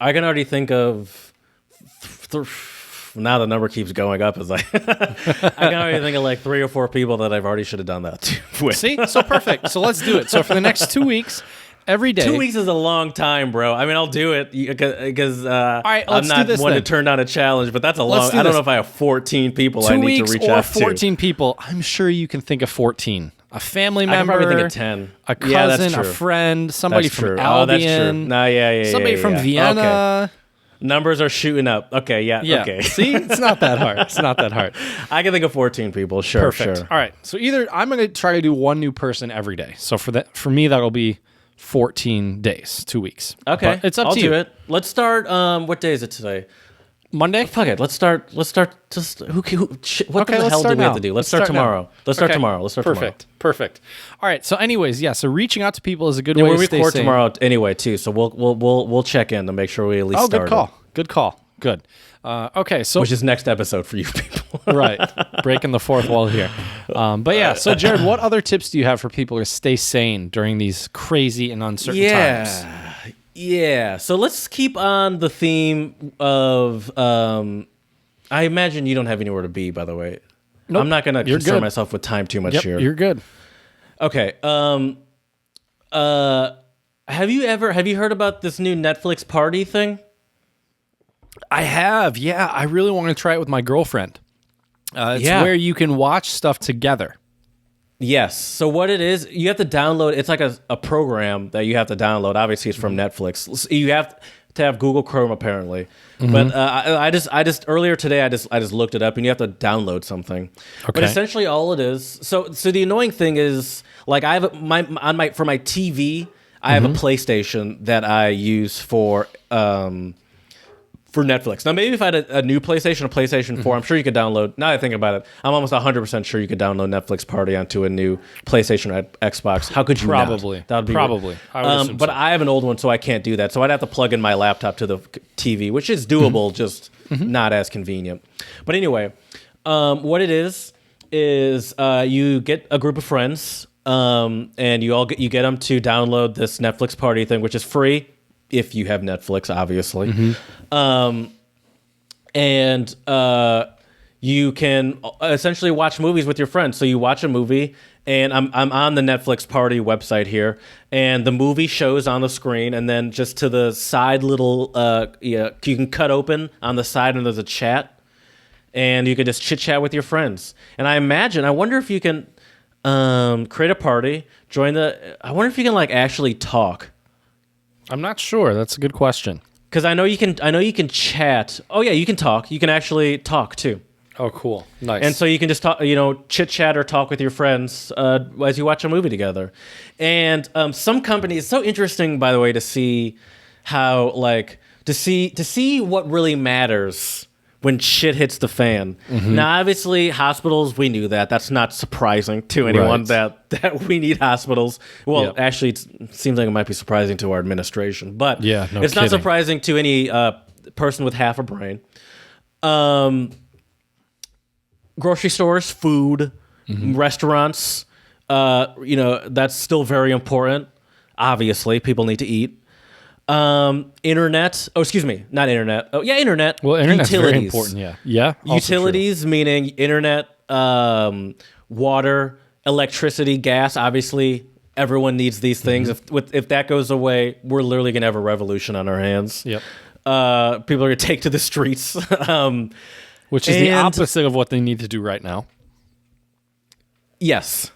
now the number keeps going up as I can already think of like 3 or 4 people that I've already should have done that with. See? So perfect. So let's do it. So for the next 2 weeks, every day. 2 weeks is a long time, bro. I mean, I'll do it because right, I'm not one to turn down a challenge, but that's a long. I don't know if I have 14 people I need to reach out to. 14 people. I'm sure you can think of 14. A family member. I can probably think of 10. A cousin, a friend, somebody from Albion. Oh, that's true. No, somebody from Vienna. Okay. Numbers are shooting up. Okay, okay. See, it's not that hard. It's not that hard. I can think of 14 people. Sure, perfect. Sure. All right. So either I'm going to try to do one new person every day. So for me, that'll be 14 days, 2 weeks. Okay, but it's up I'll to you. Do it. Let's start. What day is it today? Monday. Fuck it. Let's start. Just what the hell do we have to do? Let's start tomorrow. Let's start tomorrow. Perfect. All right. So, anyways, yeah. So reaching out to people is a good way to stay sane. We'll record tomorrow anyway too. So we'll check in to make sure we at least start. Good call. Good. Okay. So which is next episode for you people. Right. Breaking the fourth wall here. But yeah. So Jared, what other tips do you have for people to stay sane during these crazy and uncertain times? Yeah. So let's keep on the theme of. I imagine you don't have anywhere to be, by the way. Nope. I'm not going to concern myself with time too much here. You're good. Okay. Have you heard about this new Netflix party thing? I have. Yeah. I really want to try it with my girlfriend. It's where you can watch stuff together. Yes. So what it is, you have to download. It's like a program that you have to download. Obviously, it's from Netflix. You have to have Google Chrome apparently. Mm-hmm. But I just earlier today I just looked it up, and you have to download something. Okay. But essentially, all it is. So the annoying thing is, like, I have for my TV, I have a PlayStation that I use for Netflix. Now, maybe if I had a new PlayStation, a PlayStation 4, I'm sure you could download. Now that I think about it, I'm almost 100% sure you could download Netflix Party onto a new PlayStation or Xbox. How could you probably? Not? That would be probably. But I have an old one, so I can't do that. So I'd have to plug in my laptop to the TV, which is doable, just not as convenient. But anyway, what it is you get a group of friends, and you get them to download this Netflix Party thing, which is free. If you have Netflix, obviously. And you can essentially watch movies with your friends. So you watch a movie, and I'm on the Netflix Party website here, and the movie shows on the screen, and then just to the side little, you can cut open on the side, and there's a chat, and you can just chit-chat with your friends. And I wonder if you can create a party, I wonder if you can like actually talk. I'm not sure. That's a good question. Because I know you can chat. Oh yeah, you can talk. You can actually talk too. Oh, cool. Nice. And so you can just talk, chit chat or talk with your friends as you watch a movie together. And some companies, it's so interesting, by the way, to see how to see what really matters when shit hits the fan. Mm-hmm. Now, obviously, hospitals, we knew that. That's not surprising to anyone that we need hospitals. Well, actually, it seems like it might be surprising to our administration. But it's not surprising to any person with half a brain. Grocery stores, food, restaurants, that's still very important. Obviously, people need to eat. Internet. Oh, excuse me, not internet. Oh, yeah, internet. Well, internet's very important. Yeah. Utilities, meaning internet, water, electricity, gas. Obviously, everyone needs these things. If that goes away, we're literally gonna have a revolution on our hands. Yep. People are gonna take to the streets, which is the opposite of what they need to do right now. Yes.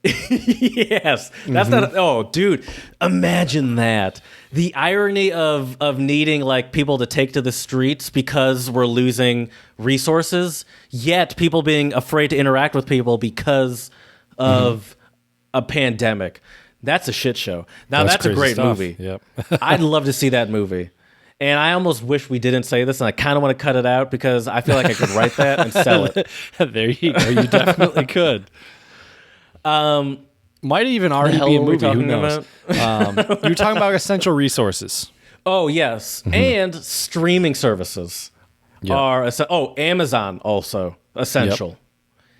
Yes, that's not. Oh, dude, imagine that. The irony of needing like people to take to the streets because we're losing resources, yet people being afraid to interact with people because of a pandemic. That's a shit show. Now that's a crazy great stuff. movie. Yep. I'd love to see that movie. And I almost wish we didn't say this, and I kind of want to cut it out because I feel like I could write that and sell it. There you go. You definitely could. Might even already be a movie. Who knows? You're talking about essential resources. Oh, yes. And streaming services are... Amazon also essential.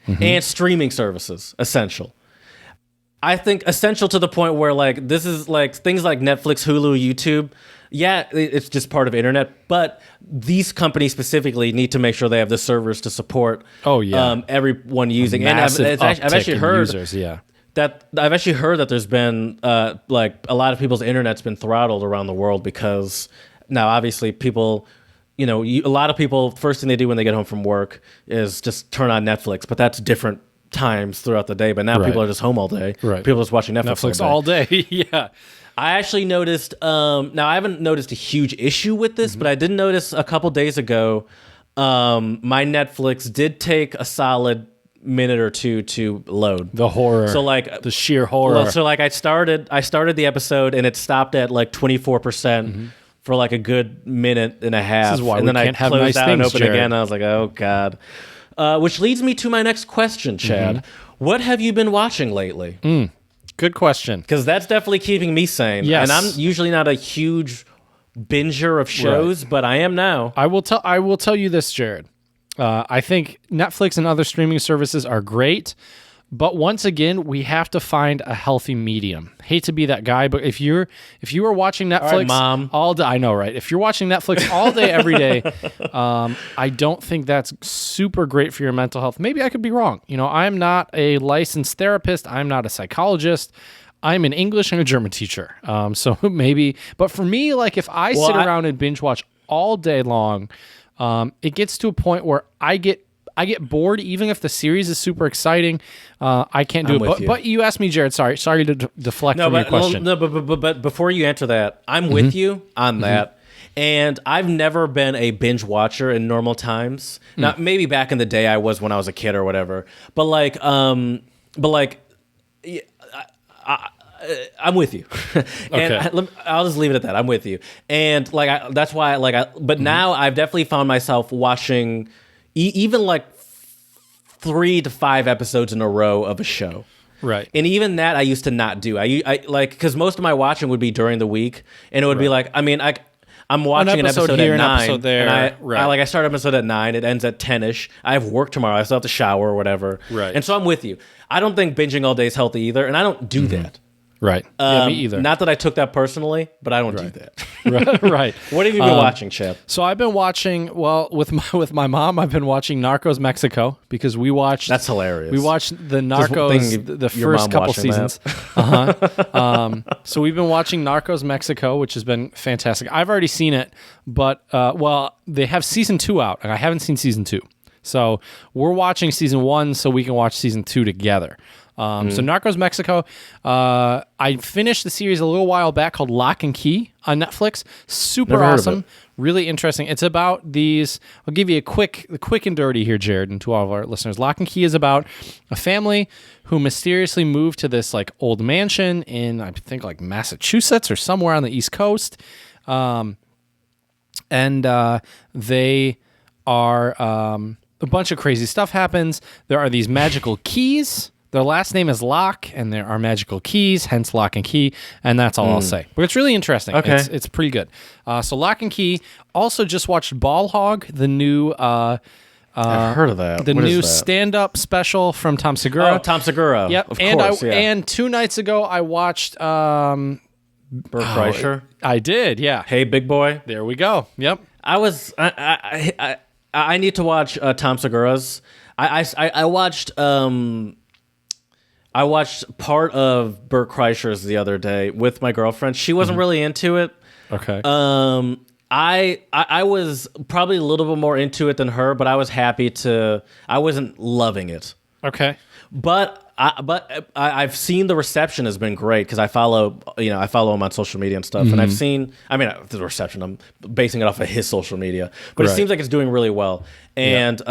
Yep. And streaming services essential. I think essential to the point where, like, this is like things like Netflix, Hulu, YouTube. Yeah, it's just part of internet, but these companies specifically need to make sure they have the servers to support everyone using. And I've actually heard users, that there's been like a lot of people's internet's been throttled around the world because now obviously people, a lot of people, first thing they do when they get home from work is just turn on Netflix, but that's different times throughout the day. But now people are just home all day. Right. People are just watching Netflix all day. Yeah. I actually noticed, now I haven't noticed a huge issue with this, but I did notice a couple days ago, my Netflix did take a solid minute or two to load. The horror. So like the sheer horror. Well, so like I started the episode and it stopped at like 24% for like a good minute and a half. This is why and we then can't I have closed nice out things, and opened Jared. again. And I was like, oh God. Which leads me to my next question, Chad. What have you been watching lately? Good question. Because that's definitely keeping me sane. Yes. And I'm usually not a huge binger of shows, but I am now. I will tell you this, Jared. I think Netflix and other streaming services are great, but once again, we have to find a healthy medium. Hate to be that guy, but if you are watching Netflix Mom. all day, I know, right? If you're watching Netflix all day, every day, I don't think that's super great for your mental health. Maybe I could be wrong. I'm not a licensed therapist. I'm not a psychologist. I'm an English and a German teacher. So maybe, but for me, like if I sit around and binge watch all day long, it gets to a point where I get bored, even if the series is super exciting. I can't do it. But you asked me, Jared. Sorry to deflect from your question. But before you answer that, I'm with you on that. And I've never been a binge watcher in normal times. Now, maybe back in the day I was when I was a kid or whatever. But I'm with you. And I'll just leave it at that. I'm with you. And that's why but now I've definitely found myself watching even like 3 to 5 episodes in a row of a show. Right. And even that I used to not do. I like, because most of my watching would be during the week, and it would be like, I'm watching an episode here, at 9, an episode there. I start an episode at 9, it ends at 10ish. I have work tomorrow. I still have to shower or whatever. Right. And so I'm with you. I don't think binging all day is healthy either, and I don't do that. Right. Yeah, me either. Not that I took that personally, but I don't do that. Right. What have you been watching, Chad? So I've been watching, with my mom, I've been watching Narcos Mexico because we watched... That's hilarious. We watched the Narcos, the first couple seasons. So we've been watching Narcos Mexico, which has been fantastic. I've already seen it, but, they have season 2 out, and I haven't seen season 2. So we're watching season 1 so we can watch season 2 together. So Narcos Mexico, I finished the series a little while back called Lock and Key on Netflix. Super awesome, really interesting. It's about these. I'll give you the quick and dirty here, Jared, and to all of our listeners. Lock and Key is about a family who mysteriously moved to this like old mansion in I think like Massachusetts or somewhere on the East Coast, and they are a bunch of crazy stuff happens. There are these magical keys. Their last name is Locke, and there are magical keys, hence Lock and Key, and that's all I'll say. But it's really interesting. Okay. It's pretty good. So Lock and Key. Also just watched Ball Hog, the new... I've heard of that. The new stand-up special from Tom Segura. Oh, Tom Segura. Yep. Of course, And 2 nights ago, I watched... Bert Kreischer. I did, yeah. Hey, big boy. There we go. Yep. I need to watch Tom Segura's. I watched... I watched part of Bert Kreischer's the other day with my girlfriend. She wasn't really into it. Okay. I was probably a little bit more into it than her, but I was happy to. I wasn't loving it. Okay. But I've seen the reception has been great because I follow him on social media and stuff, and I've seen. I mean, the reception. I'm basing it off of his social media, but it seems like it's doing really well, and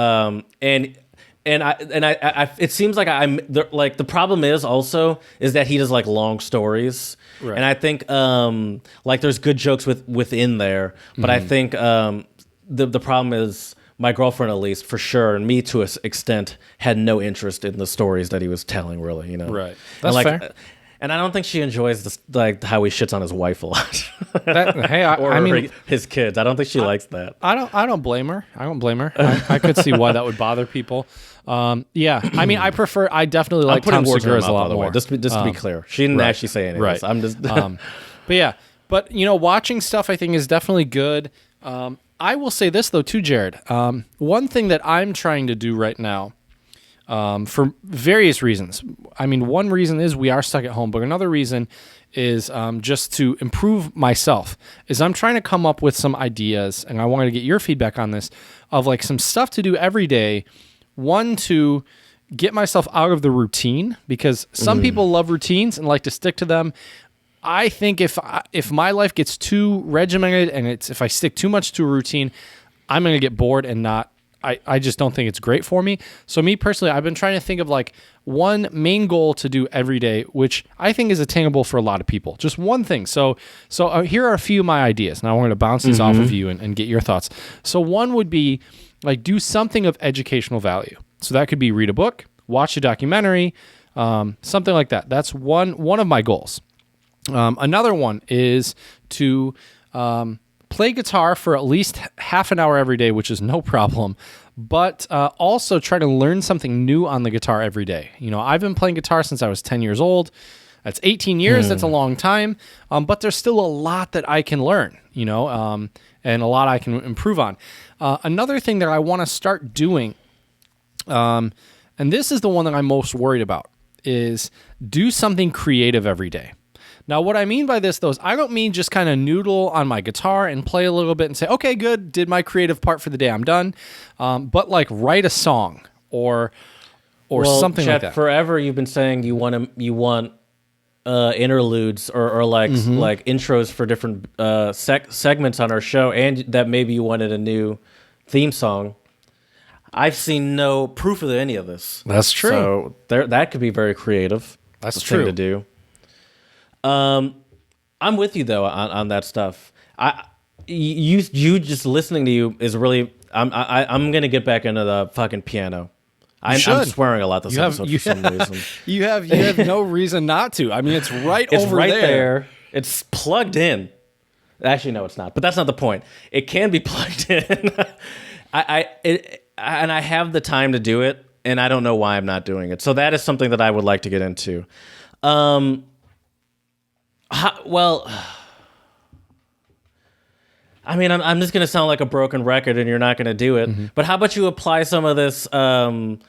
it seems like like the problem is that he does like long stories, right. And I think like there's good jokes within there, but I think the problem is my girlfriend, at least for sure, and me to an extent, had no interest in the stories that he was telling. Really, right? That's fair. And I don't think she enjoys this, like how he shits on his wife a lot. I mean, his kids. I don't think she likes that. I don't blame her. I could see why that would bother people. Yeah. I mean, I definitely like Tom Segura's a lot more. Just to be clear, she didn't actually say anything. Right. I'm just. But watching stuff I think is definitely good. I will say this though too, Jared. One thing that I'm trying to do right now. For various reasons. I mean, one reason is we are stuck at home, but another reason is just to improve myself. Is I'm trying to come up with some ideas, and I wanted to get your feedback on this, of like some stuff to do every day. One, to get myself out of the routine, because some people love routines and like to stick to them. I think if my life gets too regimented and if I stick too much to a routine, I'm going to get bored and not. I just don't think it's great for me. So me personally, I've been trying to think of like one main goal to do every day, which I think is attainable for a lot of people. Just one thing. So here are a few of my ideas. Now I want to bounce these off of you and get your thoughts. So one would be like do something of educational value. So that could be read a book, watch a documentary, something like that. That's one of my goals. Another one is to play guitar for at least half an hour every day, which is no problem, but also try to learn something new on the guitar every day. I've been playing guitar since I was 10 years old. That's 18 years. That's a long time, but there's still a lot that I can learn, and a lot I can improve on. Another thing that I want to start doing, and this is the one that I'm most worried about, is do something creative every day. Now, what I mean by this, though, is I don't mean just kind of noodle on my guitar and play a little bit and say, okay, good, did my creative part for the day, I'm done. But like write a song or something Chet, like that. Forever you've been saying you want interludes or like intros for different segments on our show, and that maybe you wanted a new theme song. I've seen no proof of any of this. That's true. So that could be very creative. That's true. Thing to do. I'm with you though on that stuff. You just listening to you is really. I'm gonna get back into the fucking piano. I'm swearing a lot this episode for some reason. You have no reason not to. I mean, it's right there. It's plugged in. Actually, no, it's not. But that's not the point. It can be plugged in. And I have the time to do it, and I don't know why I'm not doing it. So that is something that I would like to get into. Well, I mean, I'm just going to sound like a broken record, and you're not going to do it. Mm-hmm. But how about you apply some of this pent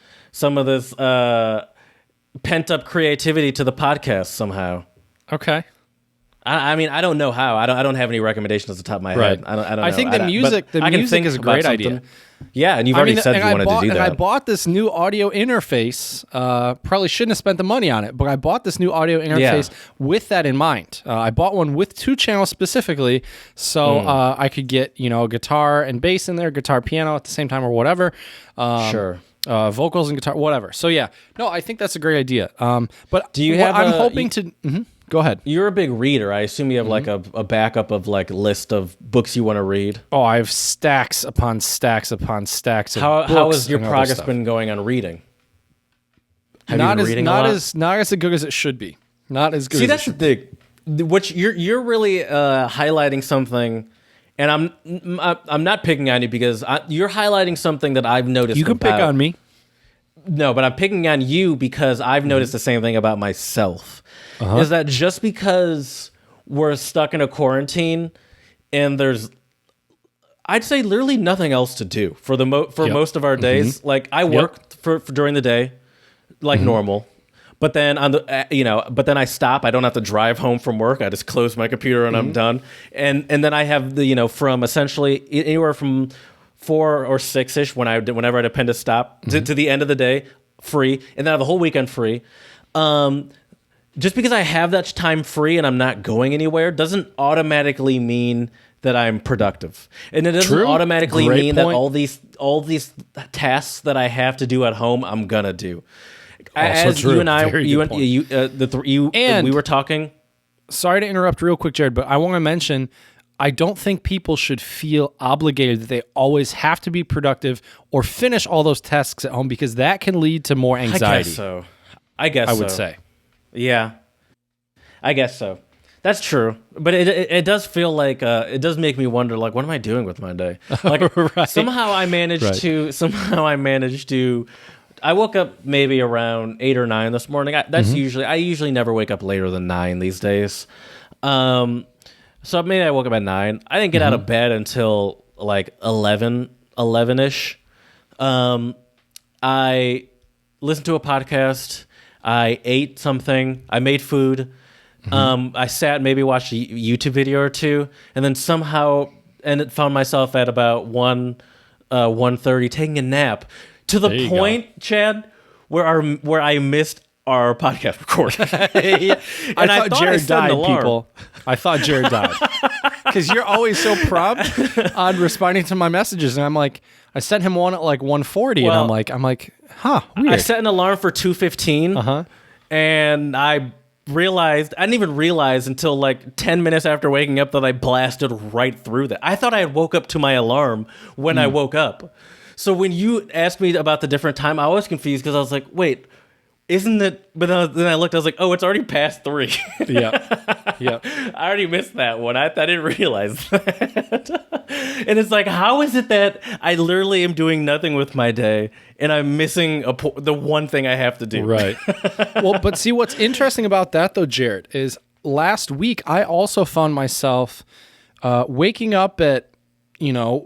up creativity to the podcast somehow? Okay. I mean, I don't know how. I don't have any recommendations at the top of my head. I don't know. I think the music is a great idea. Yeah, and you've already said you wanted to do that. And I bought this new audio interface. Probably shouldn't have spent the money on it, but I bought this new audio interface with that in mind. I bought one with 2 channels specifically, so I could get guitar and bass in there, guitar, piano at the same time, or whatever. Sure. Vocals and guitar, whatever. So yeah, no, I think that's a great idea. But do you have? I'm hoping to. Mm-hmm. Go ahead. You're a big reader. I assume you have like a backup of like list of books you want to read. Oh, I have stacks upon stacks upon stacks of books. How has your progress been going on reading? Not as good as it should be. Not as good. See, that's the thing. What you're really highlighting something, and I'm not picking on you because you're highlighting something that I've noticed. You can pick on me. No, but I'm picking on you because I've noticed the same thing about myself. Is that just because we're stuck in a quarantine and there's, I'd say, literally nothing else to do for most of our days. Like I work for during the day, like normal, but then but then I stop. I don't have to drive home from work. I just close my computer and I'm done. And then I have the from essentially anywhere from 4 or 6-ish whenever I depend to stop to the end of the day free, and then I have the whole weekend free. Just because I have that time free and I'm not going anywhere doesn't automatically mean that I'm productive. And it doesn't True. automatically Great mean point. that all these tasks that I have to do at home, I'm gonna do. Also As true. you and I, Very you good point. And we were talking. Sorry to interrupt real quick, Jared, but I want to mention, I don't think people should feel obligated that they always have to be productive or finish all those tasks at home, because that can lead to more anxiety. I guess so. I would say. Yeah, I guess so. That's true, but it does feel like it does make me wonder, like, what am I doing with my day? Like Right. somehow I managed to. I woke up maybe around 8 or 9 this morning. I usually never wake up later than 9 these days. So maybe I woke up at 9. I didn't get out of bed until like 11-ish. I listened to a podcast. I ate something. I made food. I sat, maybe watched a YouTube video or two, and then somehow found myself at about 1:30 taking a nap, to the point, Chad, where I missed our podcast recording. I thought Jared died, people. I thought Jared died. Because you're always so prompt on responding to my messages, and I'm like, I sent him one at like 1:40, and I'm like, huh, weird. I set an alarm for 2:15, and I didn't even realize until like 10 minutes after waking up that I blasted right through that. I thought I had woke up to my alarm when I woke up. So when you asked me about the different time, I was confused, because I was like, wait, isn't it? But then I looked, I was like, oh, it's already past 3. Yeah. I already missed that one. I didn't realize that. And it's like, how is it that I literally am doing nothing with my day and I'm missing the one thing I have to do? Right. Well, but see, what's interesting about that, though, Jared, is last week I also found myself waking up at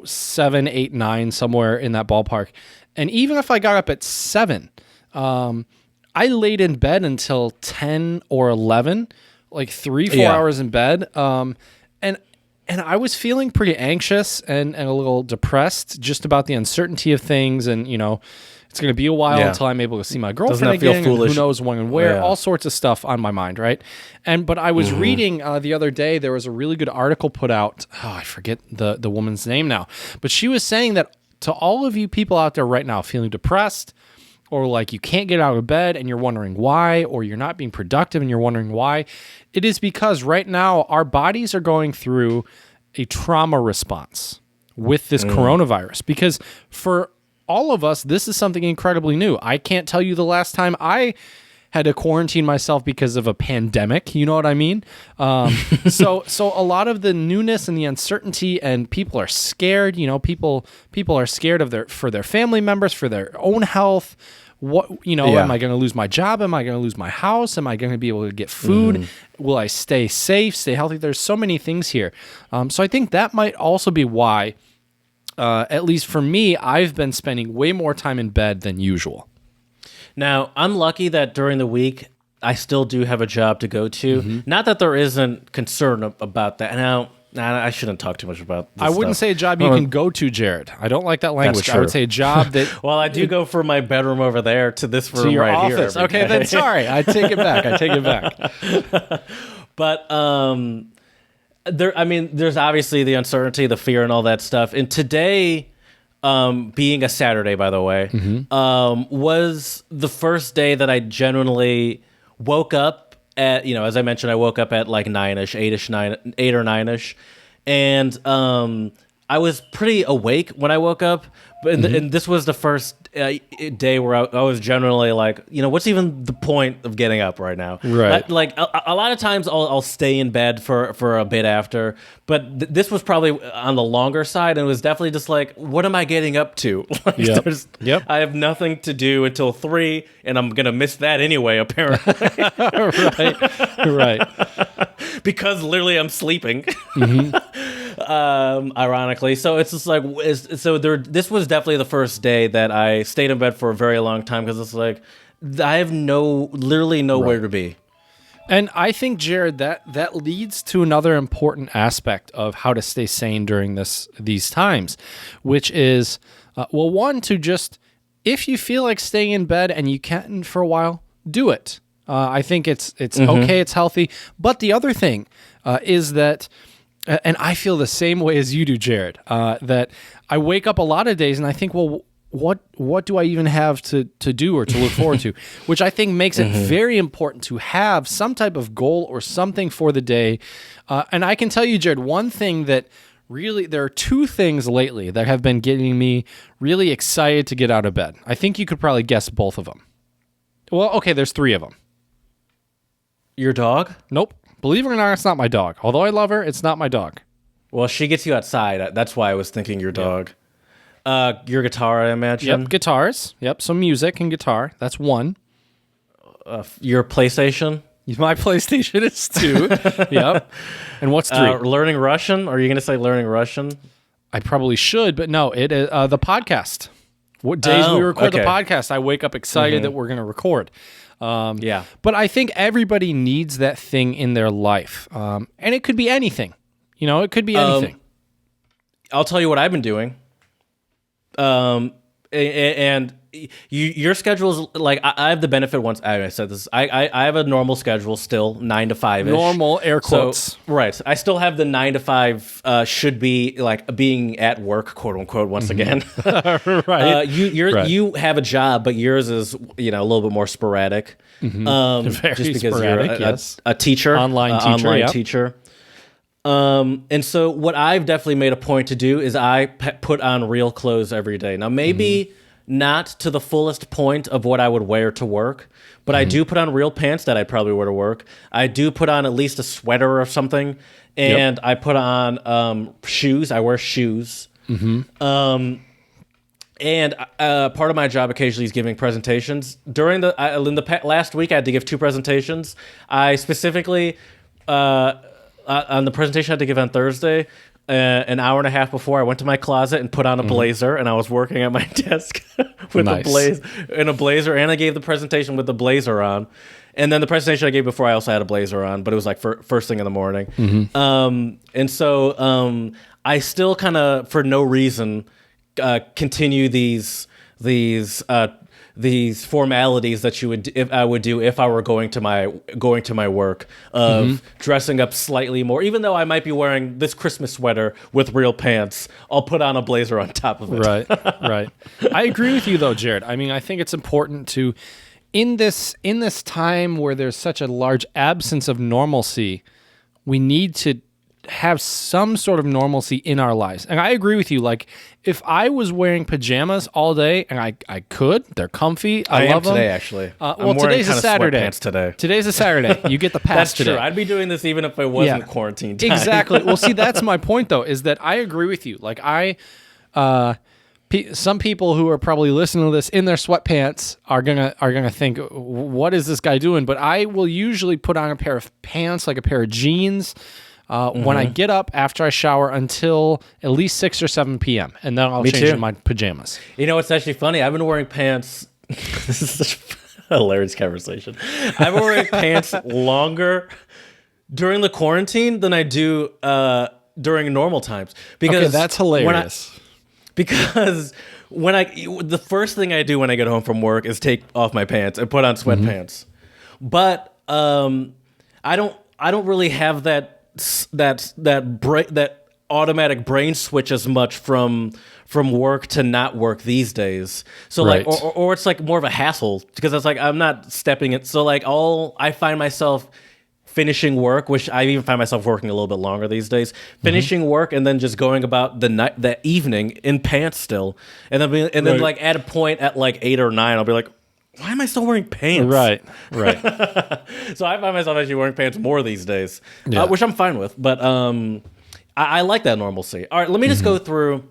7, 8, 9, somewhere in that ballpark. And even if I got up at 7, I laid in bed until 10 or 11, like 3-4 hours in bed. And I was feeling pretty anxious and a little depressed just about the uncertainty of things. And, it's going to be a while until I'm able to see my girlfriend again. And who knows when and where, all sorts of stuff on my mind, right? But I was reading the other day, there was a really good article put out. Oh, I forget the woman's name now. But she was saying that to all of you people out there right now feeling depressed, or like you can't get out of bed and you're wondering why, or you're not being productive and you're wondering why, it is because right now our bodies are going through a trauma response with this coronavirus. Because for all of us, this is something incredibly new. I can't tell you the last time I had to quarantine myself because of a pandemic. You know what I mean? So a lot of the newness and the uncertainty, and people are scared. People are scared for their family members, for their own health. Am I going to lose my job? Am I going to lose my house? Am I going to be able to get food? Will I stay safe, stay healthy? There's so many things here. So I think that might also be why, at least for me, I've been spending way more time in bed than usual. Now, I'm lucky that during the week, I still do have a job to go to. Not that there isn't concern about that. Now, I shouldn't talk too much about this I wouldn't say a job you can go to, Jared. I don't like that language. I would say a job that... Well, I do go from my bedroom over there to this room to your right office. here. Okay, then sorry. I take it back. But there's obviously the uncertainty, the fear, and all that stuff. And today, being a Saturday, by the way, was the first day that I genuinely woke up at, as I mentioned, I woke up at like 9-ish, 8 or 9-ish. And I was pretty awake when I woke up. And this was the first day where I was generally like, what's even the point of getting up right now? Right. Like a lot of times I'll stay in bed for a bit after, but this was probably on the longer side, and it was definitely just like, what am I getting up to? Yep. I have nothing to do until 3, and I'm gonna miss that anyway, apparently. Right. Because literally I'm sleeping. Ironically, so it's just like, this was definitely the first day that I stayed in bed for a very long time, because it's like I have literally nowhere to be. And I think, Jared, that leads to another important aspect of how to stay sane during these times, which is, one, to just, if you feel like staying in bed and you can for a while, do it. I think it's okay, it's healthy. But the other thing is that And I feel the same way as you do, Jared, that I wake up a lot of days and I think, well, what do I even have to do or to look forward to? Which I think makes it very important to have some type of goal or something for the day. And I can tell you, Jared, one thing that really, there are two things lately that have been getting me really excited to get out of bed. I think you could probably guess both of them. Well, okay, there's three of them. Your dog? Nope. Believe it or not, it's not my dog. Although I love her, it's not my dog. Well, she gets you outside. That's why I was thinking your dog. Your guitar, I imagine. Yep, guitars. Yep, some music and guitar. That's one. Your PlayStation? My PlayStation is two. Yep. And what's three? Learning Russian? Are you going to say learning Russian? I probably should, but no, it is the podcast. What days we record the podcast, I wake up excited that we're going to record. Yeah. But I think everybody needs that thing in their life. And it could be anything. You know, it could be anything. I'll tell you what I've been doing. And your schedule is like, I have the benefit once I said this. I have a normal schedule still, 9 to 5 ish. Normal air quotes. So, right. I still have the 9 to 5 should be like being at work, quote unquote, once again. Right. You have a job, but yours is, a little bit more sporadic. Very just because sporadic, you're a teacher, online teacher. Teacher. And so what I've definitely made a point to do is I put on real clothes every day. Now, maybe not to the fullest point of what I would wear to work, but I do put on real pants that I'd probably wear to work. I do put on at least a sweater or something, and I put on shoes. I wear shoes. And part of my job occasionally is giving presentations. During last week, I had to give 2 presentations. I specifically... on the presentation I had to give on Thursday, an hour and a half before, I went to my closet and put on a blazer, and I was working at my desk with a blazer, and I gave the presentation with the blazer on. And then the presentation I gave before, I also had a blazer on, but it was like first thing in the morning. And so I still kind of, for no reason, continue these formalities that I would do if I were going to my work of dressing up slightly more, even though I might be wearing this Christmas sweater with real pants, I'll put on a blazer on top of it. Right. I agree with you though, Jared. I mean, I think it's important to, in this time where there's such a large absence of normalcy, we need to have some sort of normalcy in our lives. And I agree with you. Like, if I was wearing pajamas all day, and I could, they're comfy. I love them. Today, actually. Well, today's a Saturday. Today's a Saturday. You get the pass. That's today. true. I'd be doing this even if it wasn't quarantine time. Exactly. Well, see, that's my point, though, is that I agree with you. Like, some people who are probably listening to this in their sweatpants are gonna think, what is this guy doing? But I will usually put on a pair of pants, like a pair of jeans, when I get up after I shower until at least 6 or 7 p.m. And then I'll change into my pajamas. You know, it's actually funny. I've been wearing pants. This is such a hilarious conversation. I've been wearing pants longer during the quarantine than I do during normal times. Because that's hilarious. Because the first thing I do when I get home from work is take off my pants and put on sweatpants. But I don't really have that automatic brain switch as much from work to not work these days. So like, or it's like more of a hassle because it's like I'm not stepping it. So like I find myself finishing work, which I even find myself working a little bit longer these days, finishing work and then just going about that evening in pants still. And then like at a point at like 8 or 9, I'll be like, why am I still wearing pants? Right. So I find myself actually wearing pants more these days, which I'm fine with. But I like that normalcy. All right, let me just go through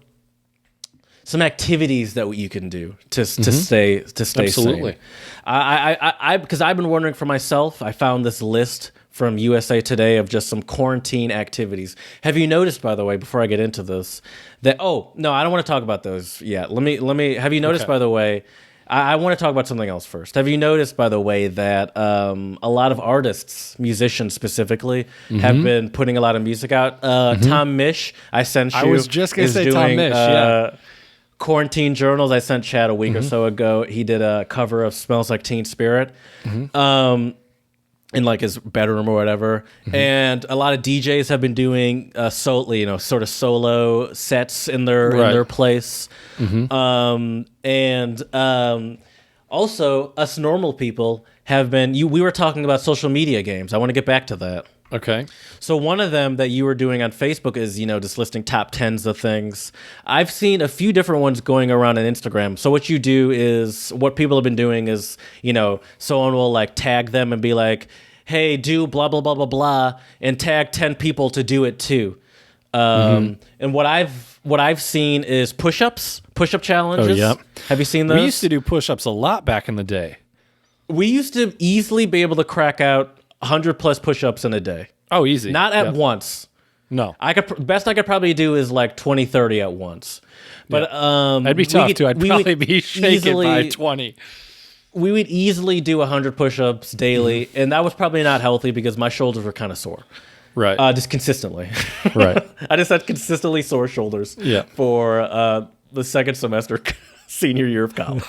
some activities that you can do to stay Absolutely. sane. I because I've been wondering for myself. I found this list from USA Today of just some quarantine activities. Have you noticed, by the way, before I get into this, that I don't want to talk about those yet. Let me. Have you noticed, by the way? I want to talk about something else first. Have you noticed, by the way, that a lot of artists, musicians specifically, have been putting a lot of music out? Tom Misch, I sent you. I was just going to say Tom Misch, Quarantine Journals, I sent Chad a week or so ago. He did a cover of Smells Like Teen Spirit. in like his bedroom or whatever. And a lot of DJs have been doing sort of solo sets in their place. Also, us normal people have been. We were talking about social media games. I want to get back to that. Okay. So one of them that you were doing on Facebook is, just listing top 10s of things. I've seen a few different ones going around on Instagram. So what you do is, what people have been doing is, someone will like tag them and be like, hey, do blah, blah, blah, blah, blah, and tag 10 people to do it too. And what I've seen is push-up challenges. Oh, yeah. Have you seen those? We used to do push-ups a lot back in the day. We used to easily be able to crack out 100 plus push-ups in a day. Oh, easy. Not at once. No. Best I could probably do is like 20, 30 at once. But that'd be tough too. I'd probably be shaken by 20. We would easily do 100 push-ups daily, and that was probably not healthy because my shoulders were kind of sore. Right. Just consistently. Right. I just had consistently sore shoulders for the second semester senior year of college.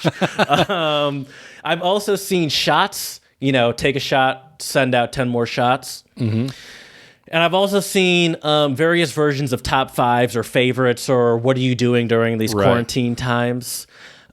I've also seen shots, take a shot, send out 10 more shots. And I've also seen various versions of top fives or favorites or what are you doing during these quarantine times.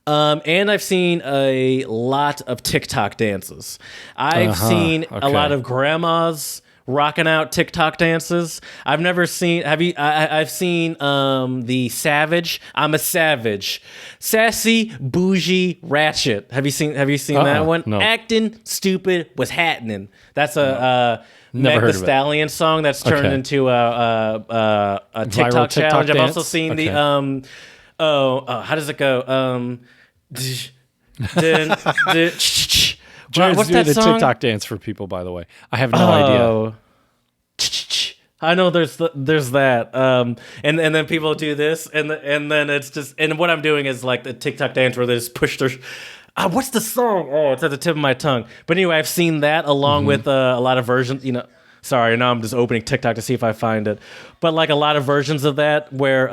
And I've seen a lot of TikTok dances. I've seen a lot of grandmas rocking out TikTok dances. I've never seen. I've seen the Savage. I'm a Savage, sassy, bougie, ratchet. Have you seen that one? No. Acting stupid was happening. That's a Meg heard Thee of it. Stallion song that's turned into a TikTok challenge. I've also seen the how does it go? Jared's What's doing that a song? TikTok dance for people, by the way. I have no idea. I know there's that. And then people do this, and then it's just, and what I'm doing is like the TikTok dance where they just push their. What's the song? Oh, it's at the tip of my tongue. But anyway, I've seen that along with a lot of versions. Sorry, now I'm just opening TikTok to see if I find it. But like a lot of versions of that where,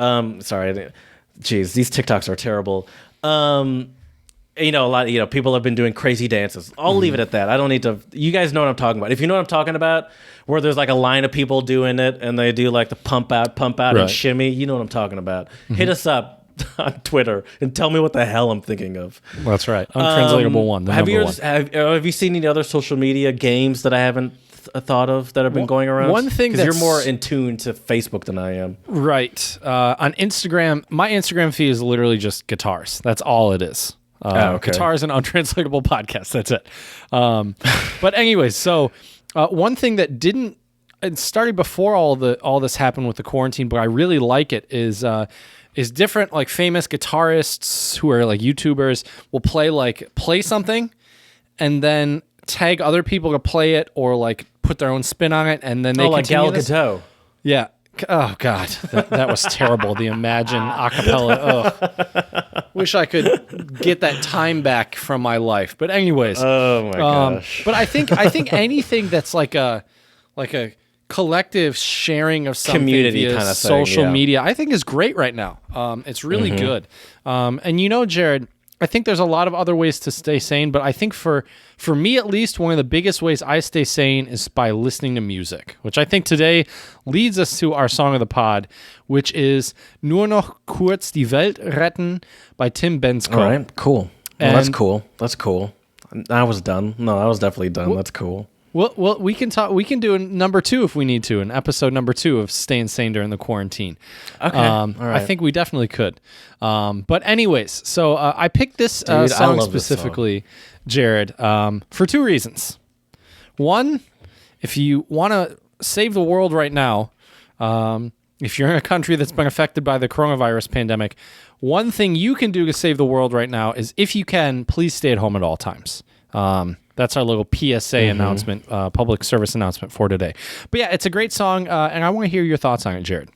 geez, these TikToks are terrible. A lot of, people have been doing crazy dances. I'll leave it at that. I don't need to, you guys know what I'm talking about. If you know what I'm talking about, where there's like a line of people doing it and they do like the pump out and shimmy, you know what I'm talking about. Hit us up on Twitter and tell me what the hell I'm thinking of. That's right. Untranslatable one. The number one. Have you seen any other social media games that I haven't thought of that have been going around? One thing because you're more in tune to Facebook than I am. Right. On Instagram, my Instagram feed is literally just guitars. That's all it is. Guitars and Untranslatable Podcast. That's it. But anyways, so one thing that it started before all this happened with the quarantine, but I really like it is different like famous guitarists who are like YouTubers will play something and then tag other people to play it or like put their own spin on it, and then they continue like Gal Gadot. Yeah. Oh God, that was terrible. The Imagine acapella. Ugh. Wish I could get that time back from my life. But anyways, oh my gosh. But I think anything that's like a collective sharing of something community via kind of social media, I think is great right now. It's really good. And Jared, I think there's a lot of other ways to stay sane, but I think for me at least, one of the biggest ways I stay sane is by listening to music, which I think today leads us to our song of the pod, which is Nur noch kurz die Welt retten by Tim Bensko. All right, cool. Well, that's cool. That's cool. I was done. No, I was definitely done. That's cool. Well, we can talk. We can do a number 2 if we need to, an episode number 2 of Staying Sane during the quarantine. Okay, all right. I think we definitely could. But anyways, so I picked this song specifically, Jared, for 2 reasons. One, if you want to save the world right now, if you're in a country that's been affected by the coronavirus pandemic, one thing you can do to save the world right now is, if you can, please stay at home at all times. That's our little PSA announcement, public service announcement for today. But yeah, it's a great song, and I want to hear your thoughts on it, Jared.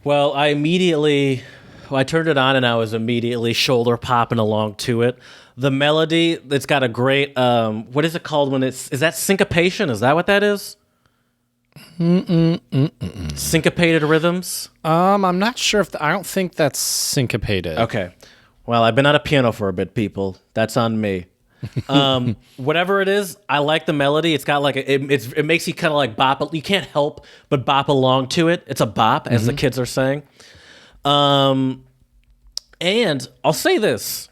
Well, I turned it on and I was immediately shoulder popping along to it. The melody, it's got a great, what is it called when is that syncopation? Is that what that is? Syncopated rhythms? I'm not sure I don't think that's syncopated. Okay. Well, I've been on a piano for a bit, people. That's on me. Whatever it is, I like the melody. It's got like it makes you kind of like bop. You can't help but bop along to it. It's a bop, as the kids are saying. And I'll say this: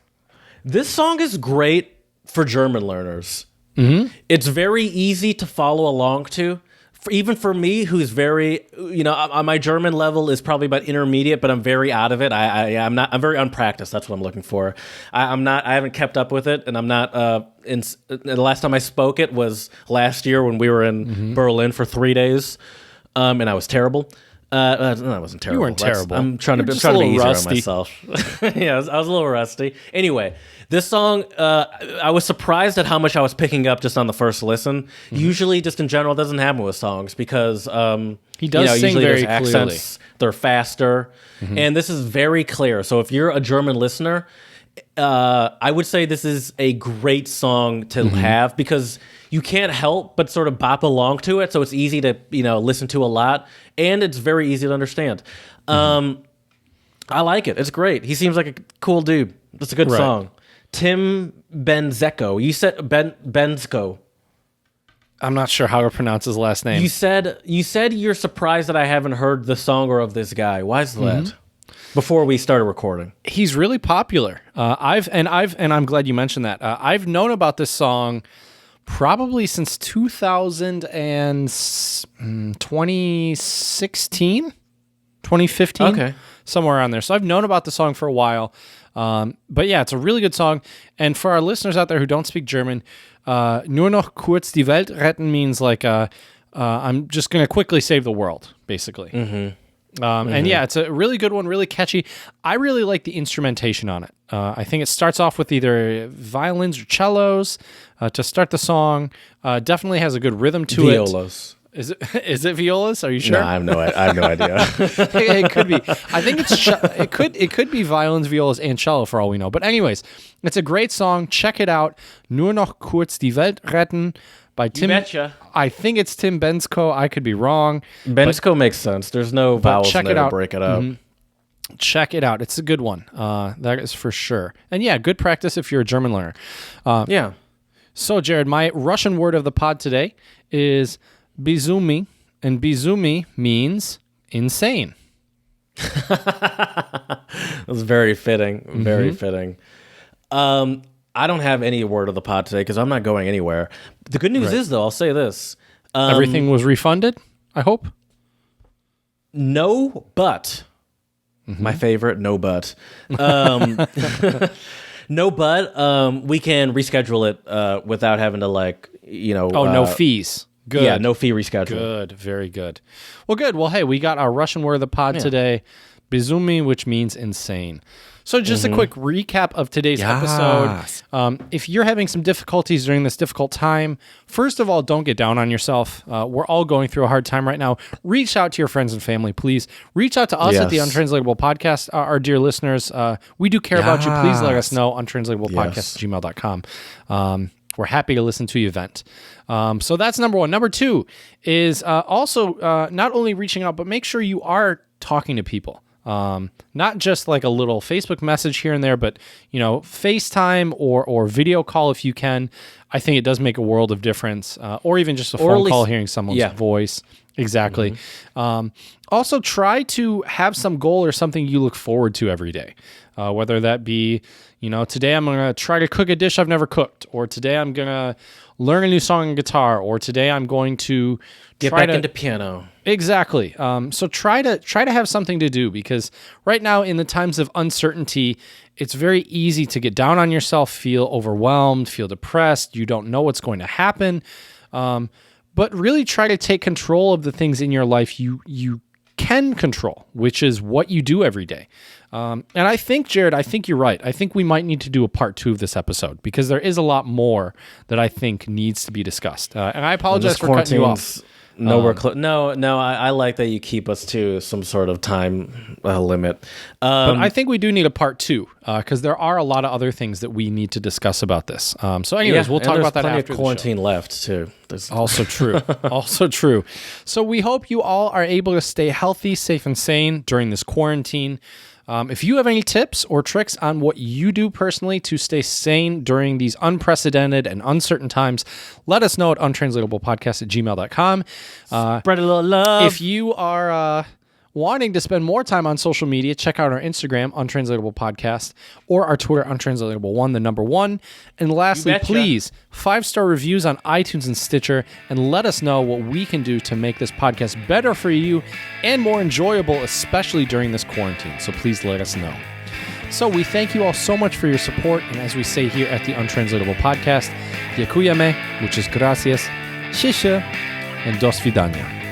this song is great for German learners. It's very easy to follow along to. Even for me, who's very, my German level is probably about intermediate, but I'm very out of it. I'm very unpracticed. That's what I'm looking for. I haven't kept up with it, and I'm not. The last time I spoke it was last year when we were in Berlin for 3 days, and I was terrible. No, I wasn't terrible. You weren't terrible. I'm trying to be easier on myself. Yeah, I was a little rusty. Anyway, this song, I was surprised at how much I was picking up just on the first listen. Usually, just in general, it doesn't happen with songs because he does sing very clearly. Accents, they're faster, and this is very clear. So if you're a German listener, I would say this is a great song to have because you can't help but sort of bop along to it. So it's easy to listen to a lot, and it's very easy to understand. I like it. It's great. He seems like a cool dude. It's a good song. Tim Bendzeko. You said Bendzko. I'm not sure how to pronounce his last name. You said you're surprised that I haven't heard the song or of this guy. Why is that? Before we started recording, he's really popular. I'm glad you mentioned that. I've known about this song probably since 2016, 2015, somewhere around there. So I've known about the song for a while. But yeah, it's a really good song. And for our listeners out there who don't speak German, nur noch kurz die Welt retten means like I'm just going to quickly save the world, basically. And yeah, it's a really good one, really catchy. I really like the instrumentation on it. I think it starts off with either violins or cellos to start the song. Definitely has a good rhythm to it. Violas. Is it violas? Are you sure? No, I have no idea. It could be. I think it could be violins, violas, and cello for all we know. But anyways, it's a great song. Check it out. Nur noch kurz die Welt retten. By Tim, I think it's Tim Bendzko. I could be wrong. Bendzko makes sense. There's no vowels in there to break it up. Check it out. It's a good one. That is for sure. And yeah, good practice if you're a German learner. Yeah. So, Jared, my Russian word of the pod today is bizumi, and bizumi means insane. That's very fitting. Very fitting. I don't have any word of the pod today because I'm not going anywhere. The good news is, though, I'll say this. Everything was refunded, I hope? No, but. My favorite, no, but. No, but we can reschedule it without having to, no fees. Good. Yeah, no fee reschedule. Good, very good. Well, good. Well, hey, we got our Russian word of the pod today, bizumi, which means insane. So just a quick recap of today's episode. If you're having some difficulties during this difficult time, first of all, don't get down on yourself. We're all going through a hard time right now. Reach out to your friends and family, please. Reach out to us at the Untranslatable Podcast, our dear listeners. We do care about you. Please let us know, untranslatablepodcast@gmail.com. We're happy to listen to your vent. So that's number one. Number two is also not only reaching out, but make sure you are talking to people. Not just like a little Facebook message here and there, but FaceTime or video call if you can. I think it does make a world of difference. Or even just a phone call, hearing someone's voice. Exactly. Also, try to have some goal or something you look forward to every day. Whether that be, today I'm going to try to cook a dish I've never cooked, or today I'm going to learn a new song on guitar, or today I'm going to get back into piano. Exactly. So try to have something to do, because right now in the times of uncertainty, it's very easy to get down on yourself, feel overwhelmed, feel depressed. You don't know what's going to happen. But really try to take control of the things in your life you can control, which is what you do every day. And I think, Jared, you're right. I think we might need to do a part 2 of this episode, because there is a lot more that I think needs to be discussed. And I apologize for cutting you off. No, I like that you keep us to some sort of time limit. But I think we do need a part 2, because there are a lot of other things that we need to discuss about this. So anyways, we'll talk about that after the show. There's plenty of quarantine left, too. Also true. Also true. So we hope you all are able to stay healthy, safe, and sane during this quarantine. If you have any tips or tricks on what you do personally to stay sane during these unprecedented and uncertain times, let us know at untranslatablepodcast@gmail.com. Spread a little love. If you are wanting to spend more time on social media, check out our Instagram, Untranslatable Podcast, or our Twitter, Untranslatable1, the number 1. And lastly, please, 5-star reviews on iTunes and Stitcher, and let us know what we can do to make this podcast better for you and more enjoyable, especially during this quarantine. So please let us know. So we thank you all so much for your support, and as we say here at the Untranslatable Podcast, Dziękujemy, muchas gracias, 谢谢, and do svidania.